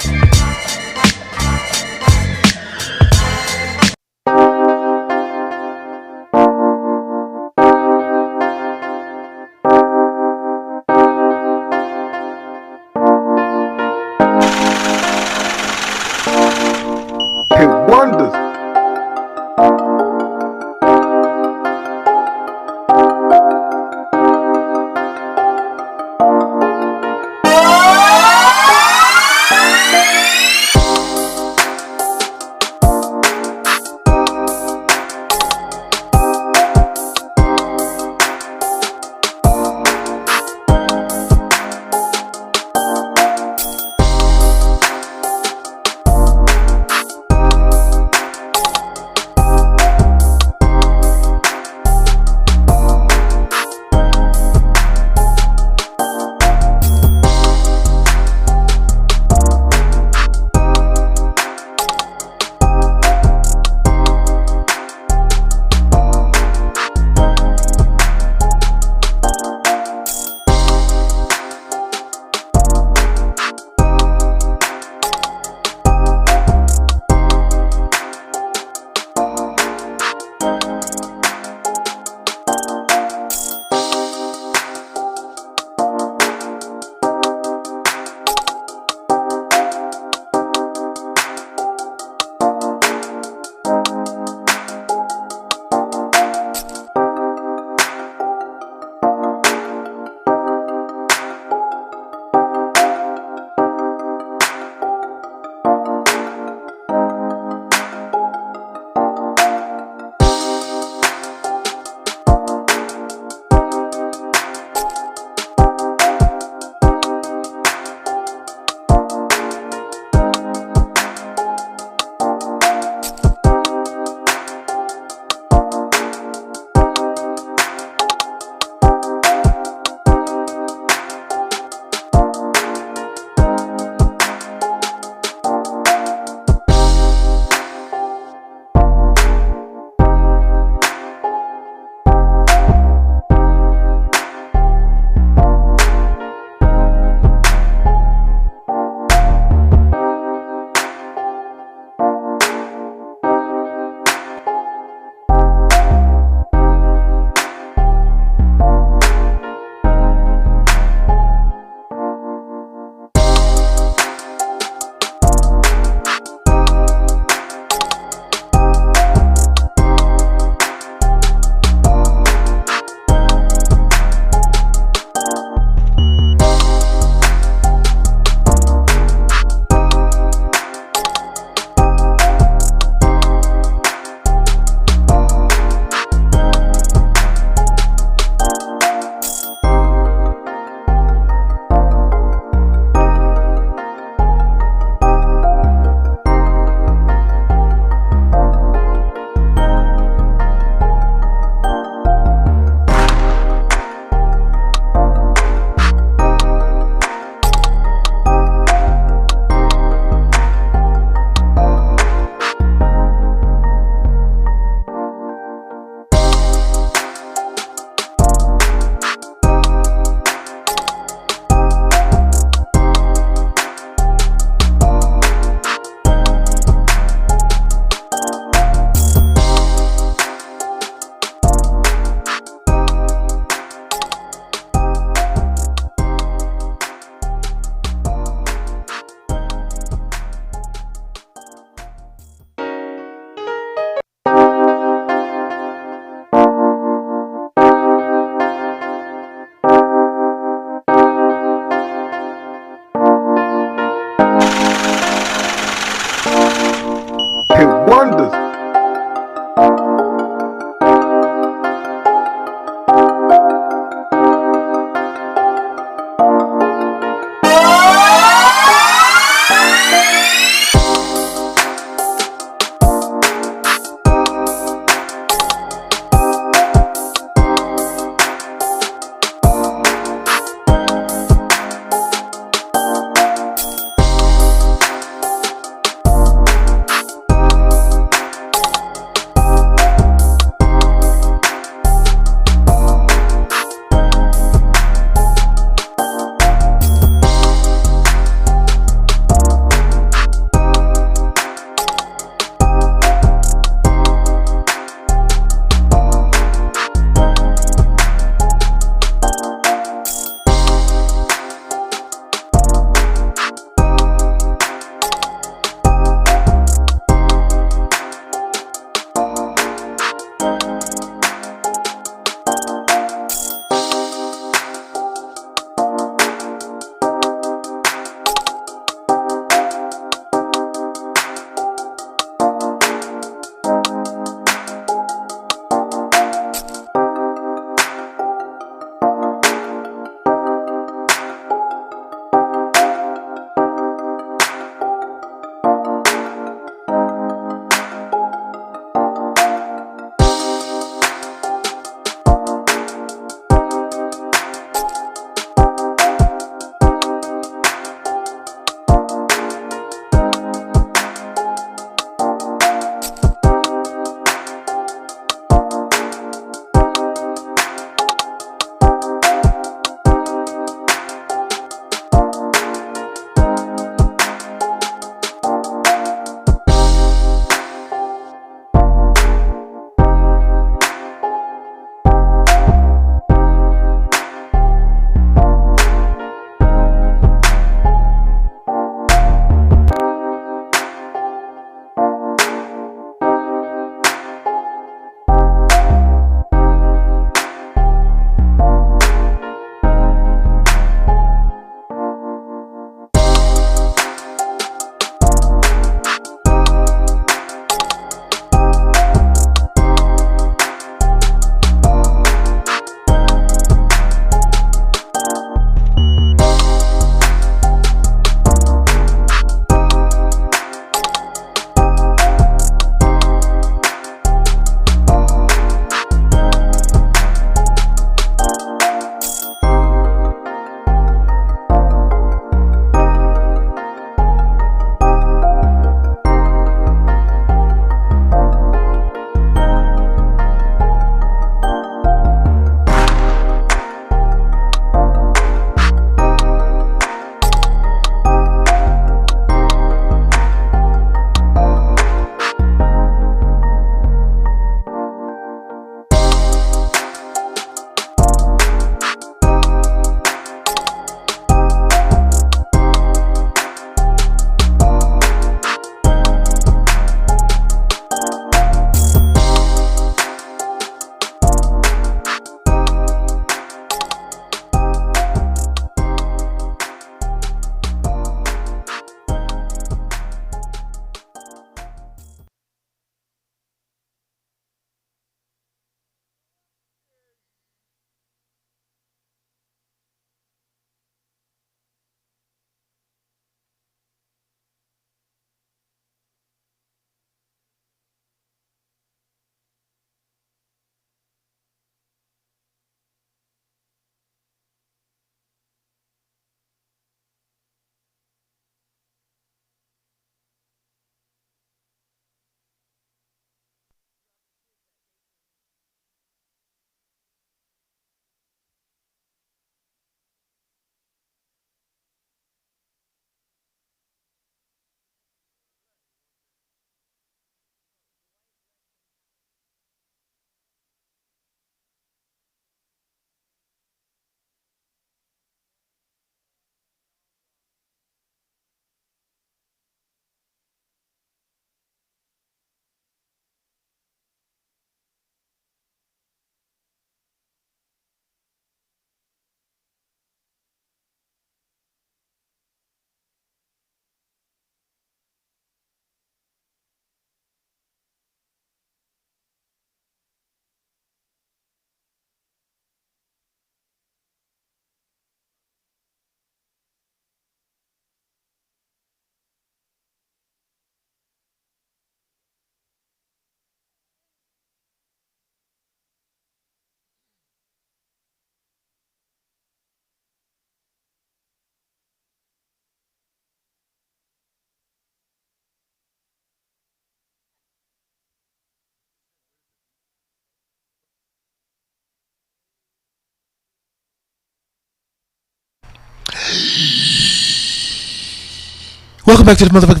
Welcome back to the motherfucking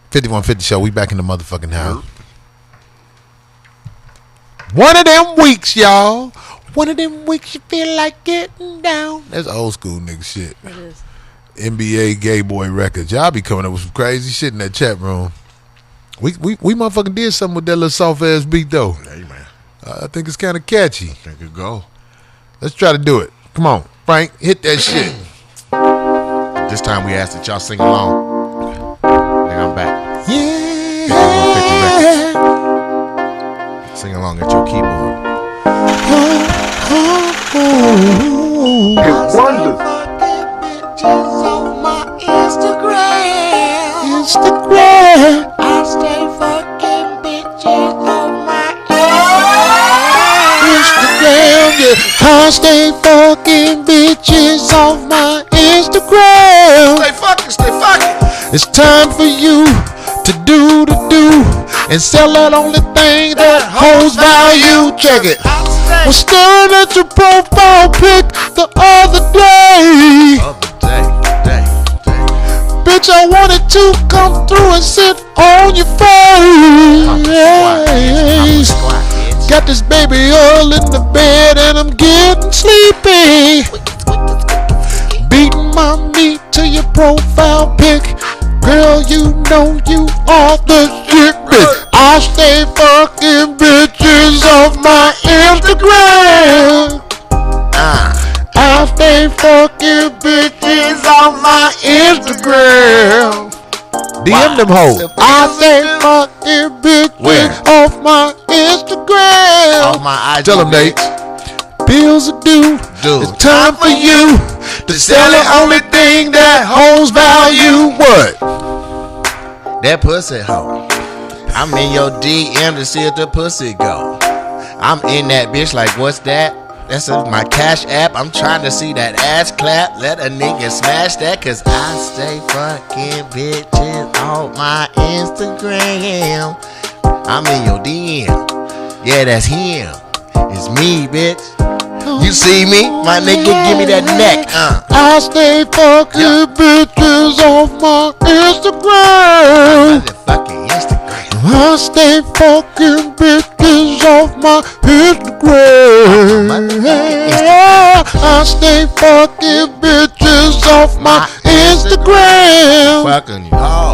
5150 show. We back in the motherfucking house. One of them weeks, y'all. One of them weeks you feel like getting down. That's old school nigga shit. It is. NBA Gay Boy Records. Y'all be coming up with some crazy shit in that chat room. We motherfucking did something with that little soft ass beat though. Hey, man. I think it's kind of catchy. There you go. Let's try to do it. Come on, Frank, hit that shit. This time we asked that y'all sing along. Then I'm back. Yeah. 5150 Records. Sing along at your keyboard. It wonders. Instagram. I stay fucking bitches on my Instagram, yeah. I stay fucking bitches off my Instagram. Stay fucking. It's time for you to do the do and sell that only thing that holds value. Check it. Was staring at your profile pic the other day. Bitch, I wanted to come through and sit on your face. Got this baby all in the bed and I'm getting sleepy. Beating my meat to your profile pic. Girl, you know you are the shit, bitch. I stay fucking bitches off my Instagram. I stay fucking bitches off my Instagram. DM them hoes. I stay fucking bitches off my Instagram. Off my IG. Tell them, Nate. Bills are due. It's time for you to sell the only thing that holds value. What? That pussy hoe. I'm in your DM to see if the pussy go. I'm in that bitch like, what's that? That's my cash app. I'm trying to see that ass clap. Let a nigga smash that, cause I stay fucking bitches on my Instagram. I'm in your DM. Yeah, that's him. It's me, bitch. You see me? My nigga, give me that neck. I stay fucking bitches off my Instagram. Motherfucking Instagram. I stay fucking bitches off my Instagram. I stay fucking bitches off my Instagram. Fucking you. Oh.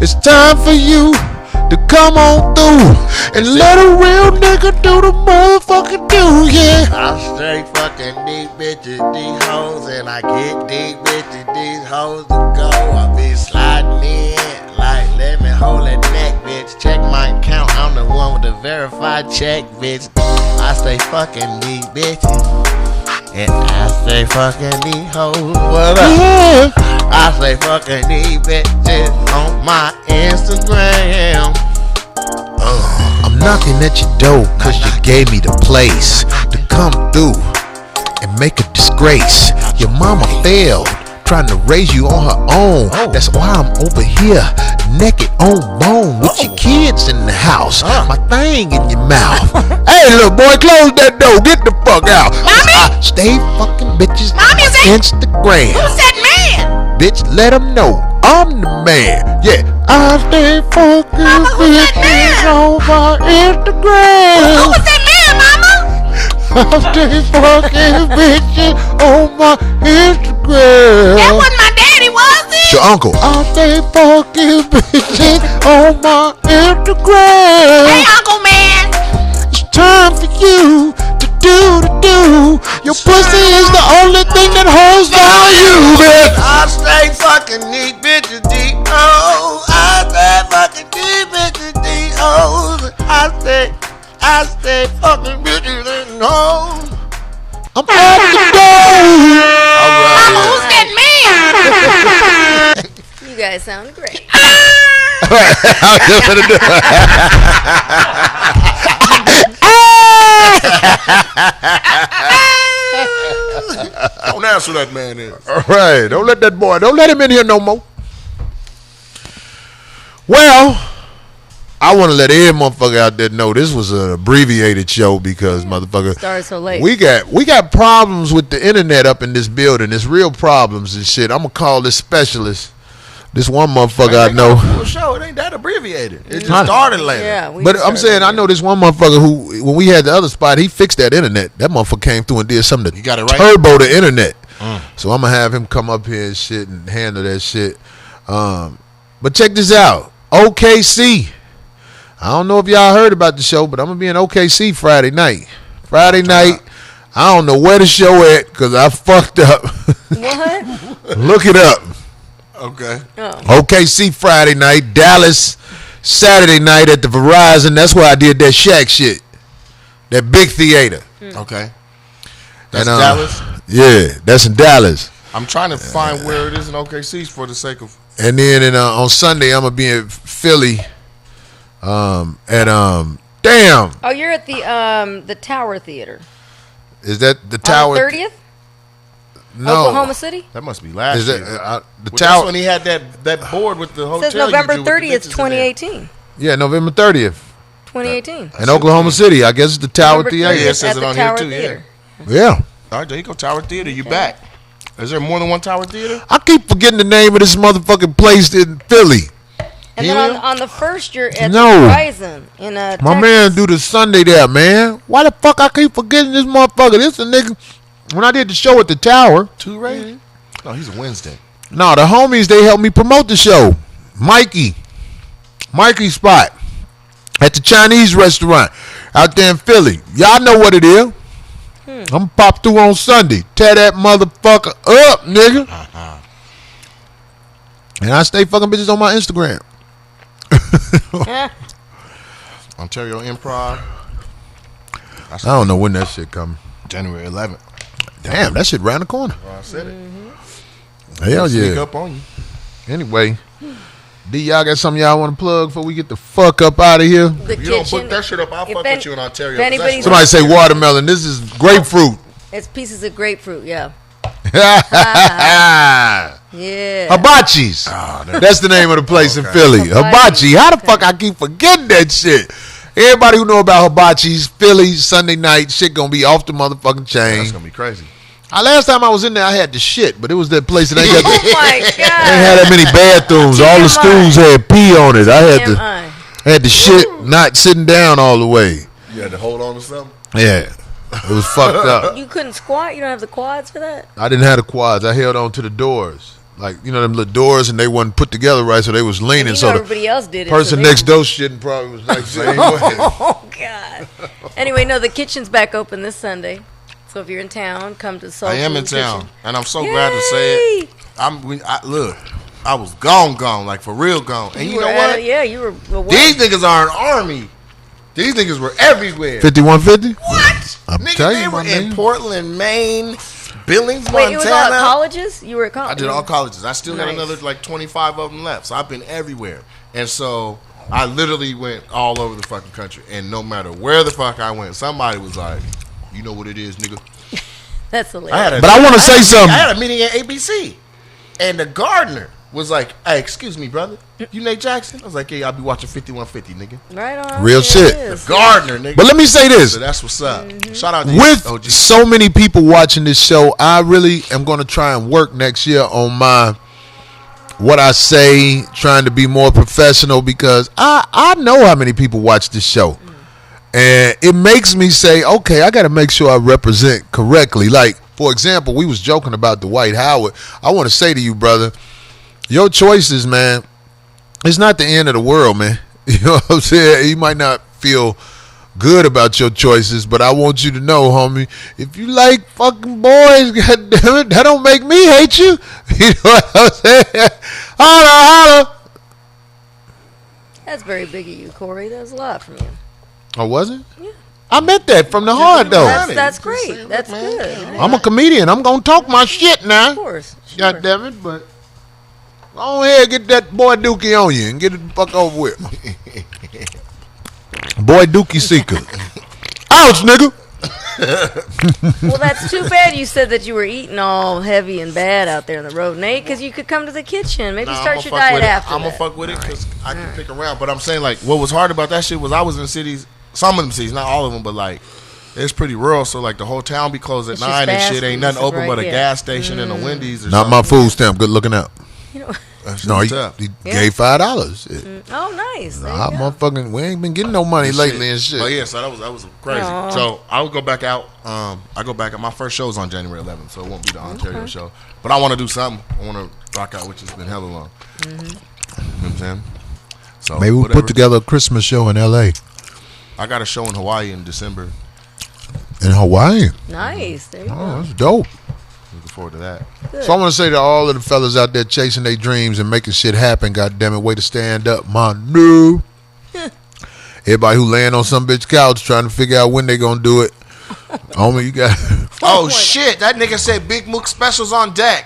It's time for you to come on through and let a real nigga do the motherfucking do, yeah. I stay fucking these bitches, these hoes, and I get these bitches, these hoes to go. I be sliding in like, let me hold that neck, bitch. Check my account, I'm the one with the verified check, bitch. I stay fucking these bitches, and I stay fucking these hoes. What up? Yeah. I stay fucking these bitches on my Instagram. I'm knocking at your door cause you gave me the place to come through and make a disgrace. Your mama failed trying to raise you on her own. That's why I'm over here naked on bone with your kids in the house. My thing in your mouth. Hey little boy, close that door. Get the fuck out. Mommy? I stay fucking bitches Mommy, is on it- Instagram. Who's that man? Bitch, let them know I'm the man. Yeah, I stay fucking Mama, who's that bitches man? on my Instagram. Who was that man, Mama? I stay fucking bitches on my Instagram. That wasn't my daddy, was it? Your uncle. I stay fucking bitches on my Instagram. Hey, Uncle Man. It's time for you to do the do. Your pussy is the only thing that holds value, bitch. I stay fucking these bitches, these hoes. I stay fucking these bitches, these hoes. I stay fucking bitches and hoes. I'm at the door. Mama, who's that man? You guys sound great. Don't answer that man in. All right, don't let him in here no more. Well, I want to let every motherfucker out there know this was an abbreviated show because motherfucker Started so late. we got problems with the internet up in this building. It's real problems and shit. I'm gonna call this specialist This one motherfucker I know. Full show. It ain't that abbreviated. It just started later. Yeah, But I'm saying, I know this one motherfucker who, when we had the other spot, he fixed that internet. That motherfucker came through and did something to You got it right? turbo the internet. So I'm going to have him come up here and shit and handle that shit. But check this out. OKC. I don't know if y'all heard about the show, but I'm going to be in OKC Friday night. I don't know where the show at because I fucked up. What? Look it up. Okay. OKC Friday night, Dallas Saturday night at the Verizon. That's where I did that Shaq shit. That big theater. Okay. That's And, Dallas? Yeah, that's in Dallas. I'm trying to find where it is in OKC for the sake of. And then on Sunday I'm gonna be in Philly. Damn. Oh, you're at the Tower Theater. Is that the Tower? On the 30th? No. Oklahoma City? That must be last Is year. that the Well, Tower? That's when he had that board with the It hotel. says November you drew with the 30th, pictures in there. 2018. Yeah, November 30th 2018. in Oklahoma City. I guess it's the Tower November Theater. 30th Yeah, it says at it the on here Tower too, yeah. Theater. Yeah. All right, there you go, Tower Theater. You back? Is there more than one Tower Theater? I keep forgetting the name of this motherfucking place in Philly. And then on the first, you're at No. Verizon in My Texas. man do the Sunday there, man. Why the fuck I keep forgetting this motherfucker? This a nigga. When I did the show at the Tower, 2 Ray? No, he's a Wednesday. no, the homies, they helped me promote the show. Mikey spot at the Chinese restaurant out there in Philly. Y'all know what it is. I'm gonna pop through on Sunday. Tear that motherfucker up, nigga. And I stay fucking bitches on my Instagram. Ontario Improv. I don't know when that shit coming. January 11th. Damn, that shit round the corner. Oh, I said it. Hell Sneak yeah. up on you. Anyway, D, y'all got something y'all want to plug before we get the fuck up out of here? The If you don't kitchen. put that shit up, I'll If fuck any- with you in Ontario. if anybody's- Somebody say watermelon. This is grapefruit. It's pieces of grapefruit, yeah. Yeah. Hibachis. That's the name of the place in Philly. Hibachi. How the fuck I keep forgetting that shit? Everybody who know about hibachis, Philly, Sunday night, shit gonna be off the motherfucking chain. That's going to be crazy. Last time I was in there, I had the shit, but it was that place that ain't got Oh the, my ain't God. had that many bathrooms. All the stools had pee on it. I had the shit not sitting down all the way. You had to hold on to something? Yeah. It was fucked up. You couldn't squat? You don't have the quads for that? I didn't have the quads. I held on to the doors. Like, you know, them little doors, and they wasn't put together right, so they was leaning. You know So the everybody else did it. person so next door shit probably was like, same way. Oh, God. Anyway, no, the kitchen's back open this Sunday. So if you're in town, come to Soul I am Food in town, Kitchen. and I'm so glad to say it. Look, I was gone, like for real gone. And you know were what? yeah, you were away. These niggas are an army. These niggas were everywhere. 5150? What? I'm Nigga, telling they you, were my in man. Portland, Maine, Billings, Wait, it was all at Montana. colleges? You were at college? I did all colleges. I still got Nice. another like 25 of them left. So I've been everywhere. And so I literally went all over the fucking country. And no matter where the fuck I went, somebody was like, you know what it is, nigga. That's hilarious. But I want to say something. I had a meeting at ABC. And the gardener was like, hey, excuse me, brother. You Nate Jackson? I was like, yeah, I'll be watching 5150, nigga. Right on. Real There shit. it is. Gardener, nigga. But let me say this. So that's what's up. Shout out to With you, OG. so many people watching this show, I really am going to try and work next year on what I say, trying to be more professional, because I know how many people watch this show. And it makes me say, okay, I got to make sure I represent correctly. Like, for example, we was joking about Dwight Howard. I want to say to you, brother, your choices, man, it's not the end of the world, man. You know what I'm saying? You might not feel good about your choices, but I want you to know, homie, if you like fucking boys, goddammit, that don't make me hate you. You know what I'm saying? Holla, holla. That's very big of you, Corey. That was a lot from you. Oh, was it? Yeah. I meant that from the heart, though. That's great. That's good. I'm a comedian. I'm going to talk my shit now. Of course. Sure. God damn it, but go ahead, get that boy Dookie on you and get it the fuck over with. Boy Dookie Seeker. Ouch, nigga. Well, that's too bad you said that you were eating all heavy and bad out there on the road, Nate, because you could come to the kitchen. Maybe start your diet after I'm going to fuck with it because I can pick around. But I'm saying, like, what was hard about that shit was I was in cities, some of them cities, not all of them, but, like, it's pretty rural. So, like, the whole town be closed at It's just 9 and fast shit. Ain't food, nothing open right, but a yeah. gas station and a Wendy's or Not something. my food stamp. Good looking out. You know, That's No, tough. he Yeah. gave $5. Oh, nice. There Nah, you go. motherfucking, we ain't been getting no money lately and shit. But yeah, so that was crazy. Aw. So I would go back out. I go back out. My first show is on January 11th, so it won't be the Ontario show. But I want to do something. I want to rock out, which has been hella long. You know what I'm saying? So Maybe we'll whatever. put together a Christmas show in L.A. I got a show in Hawaii in December. In Hawaii. Nice. There you Oh, go. that's dope. Looking forward to that. So I want to say to all of the fellas out there chasing their dreams and making shit happen, goddamn it, way to stand up, my new. Everybody who laying on some bitch couch trying to figure out when they gonna do it. Homie, you got. Oh shit! That nigga said Big Mook specials on deck.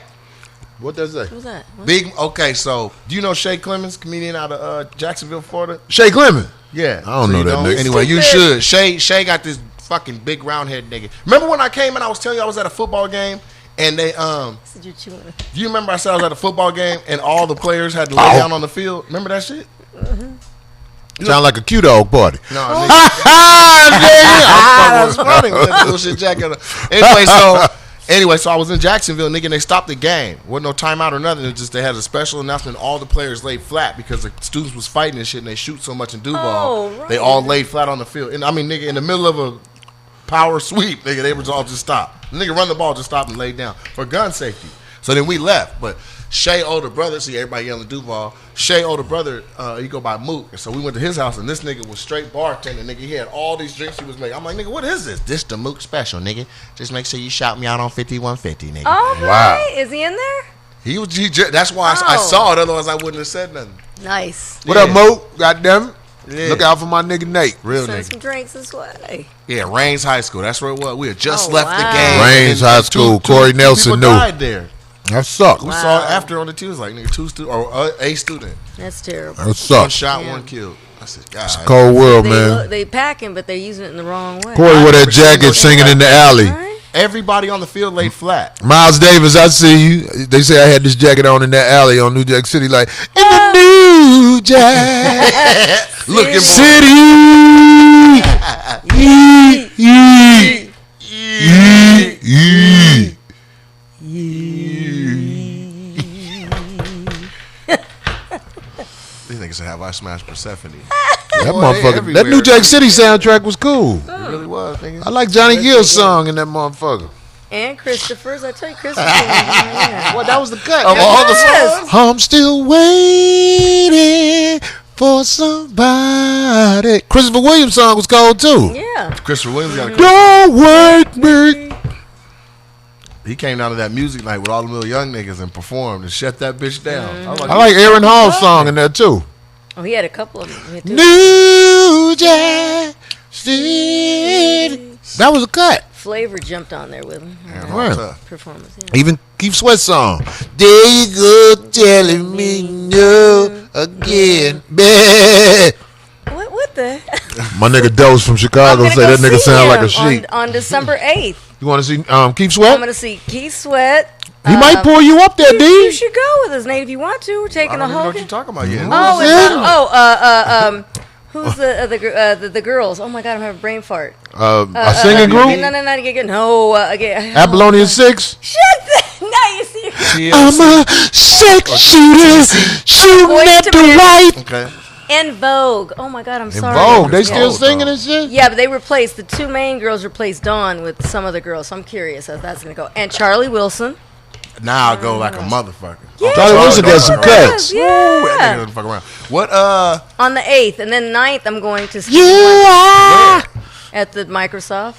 What does that? Who's that? What? Big. Okay, so do you know Shay Clemens, comedian out of Jacksonville, Florida? Shay Clemens. Yeah, I don't know that nigga. Anyway, you Stupid. should. Shay got this fucking big round head nigga. Remember when I came and I was telling you I was at a football game and they Said you're chewing. Do you remember I said I was at a football game and all the players had to lay down on the field? Remember that shit? Sound like a cute dog party. No, nigga. That's funny with that bullshit jacket on. Anyway, so I was in Jacksonville, nigga, and they stopped the game. Wasn't no timeout or nothing. It just they had a special announcement. All the players laid flat because the students was fighting and shit, and they shoot so much in Duval. Oh, right. They all laid flat on the field. And I mean, nigga, in the middle of a power sweep, nigga, they was all just stopped. The nigga run the ball, just stopped and laid down for gun safety. So then we left, but Shay older brother, see everybody yelling Duval. Shay older brother, he go by Mook, and so we went to his house, and this nigga was straight bartending. Nigga, he had all these drinks he was making. I'm like, nigga, what is this? This the Mook special, nigga. Just make sure you shout me out on 5150, nigga. Oh, right. Is he in there? That's why I Oh. saw it. Otherwise, I wouldn't have said nothing. Nice. What up, Mo? Goddamn it. Yeah. Look out for my nigga Nate. Real Send nigga. some drinks this way. Yeah, Rains High School. That's where it was. We had just Oh, left the wow. game. Rains And High two- School. two- Corey two Nelson people knew. died there. That sucked. We Wow. saw it after on the T. It was like, nigga, two students or a student. That's terrible. That One sucked. shot, Yeah. one killed. I said, God. It's a cold world, They, man. they packing, but they're using it in the wrong way. Corey with that jacket singing in the alley. Right? Everybody on the field laid flat. Miles Davis, I see you. They say I had this jacket on in that alley on New Jack City, like in the New Jack Looking City. Yee, yee, yee, These niggas said, have I smashed Persephone? That Boy, motherfucker. That everywhere. New Jack City soundtrack was cool. It really was, nigga. I like Johnny Gill's song in that motherfucker. And Christopher's. I tell you, Christopher's. Yeah. What? That was the cut. Of all the Yes. songs? I'm still waiting for somebody. Christopher Williams' song was cold too. Yeah. Christopher Williams got a Don't wake me. He came down to that music night with all the little young niggas and performed and shut that bitch down. was I like Aaron Hall's song in there too. Oh, he had a couple of them. He had two. New Jack City. That was a cut. Flavor jumped on there with him. Aaron Right. Hall tough. Performance. Yeah. Even Keith Sweat's song. There you go, telling me no again, man. What the? My nigga Dose from Chicago I'm say gonna that go nigga see sound like a him sheep. on December 8th. You want to see Keith I'm Sweat? going to see Keith Sweat. He might pull you up there, You D. should go with us, Nate, if you want to. We're I taking don't the even know whole. what you're talking about yet. Oh, Yeah. who's the girls? Oh my God, I'm having a brain fart. A singing group? No, Apollonia 6? Shut the. Now you see. I'm a six shooter, shooting Boys at to the Men. right. Okay. In Vogue. Oh my God, I'm In sorry. Vogue, they Yeah. still Vogue, singing though. and shit? Yeah, but they replaced the two main girls. Replaced Dawn with some other girls. So I'm curious how that's gonna go. And Charlie Wilson. Now I go like a motherfucker. Yeah, Charlie Wilson got some cuts. Woo, that nigga Yeah. doesn't fuck around. What, On the 8th, and then 9th, I'm going to Stevie You Wonder are. at the Microsoft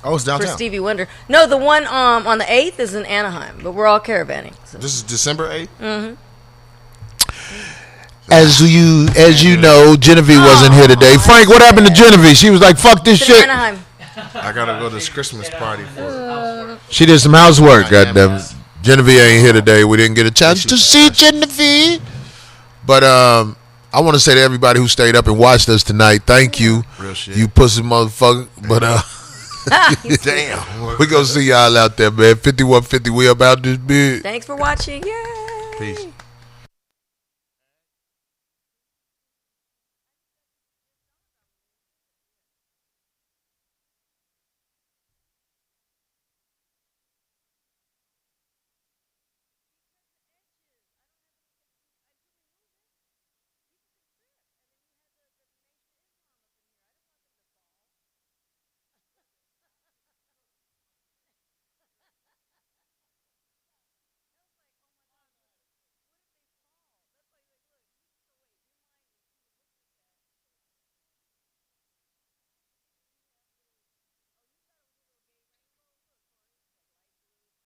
oh, it's for downtown. Stevie Wonder. No, the one on the 8th is in Anaheim, but we're all caravanning. So. This is December 8th? As you know, Genevieve wasn't here today. Frank, what happened to Genevieve? She was like, fuck this It's in shit. Anaheim. I gotta go to this Christmas party for She did some housework, Miami. goddamn. Genevieve ain't here today. We didn't get a chance to see Genevieve. But I want to say to everybody who stayed up and watched us tonight, thank you. Real shit. You pussy motherfucker. But Damn. we gonna see y'all out there, man. 5150, we about this big. Thanks for watching. Yay. Peace.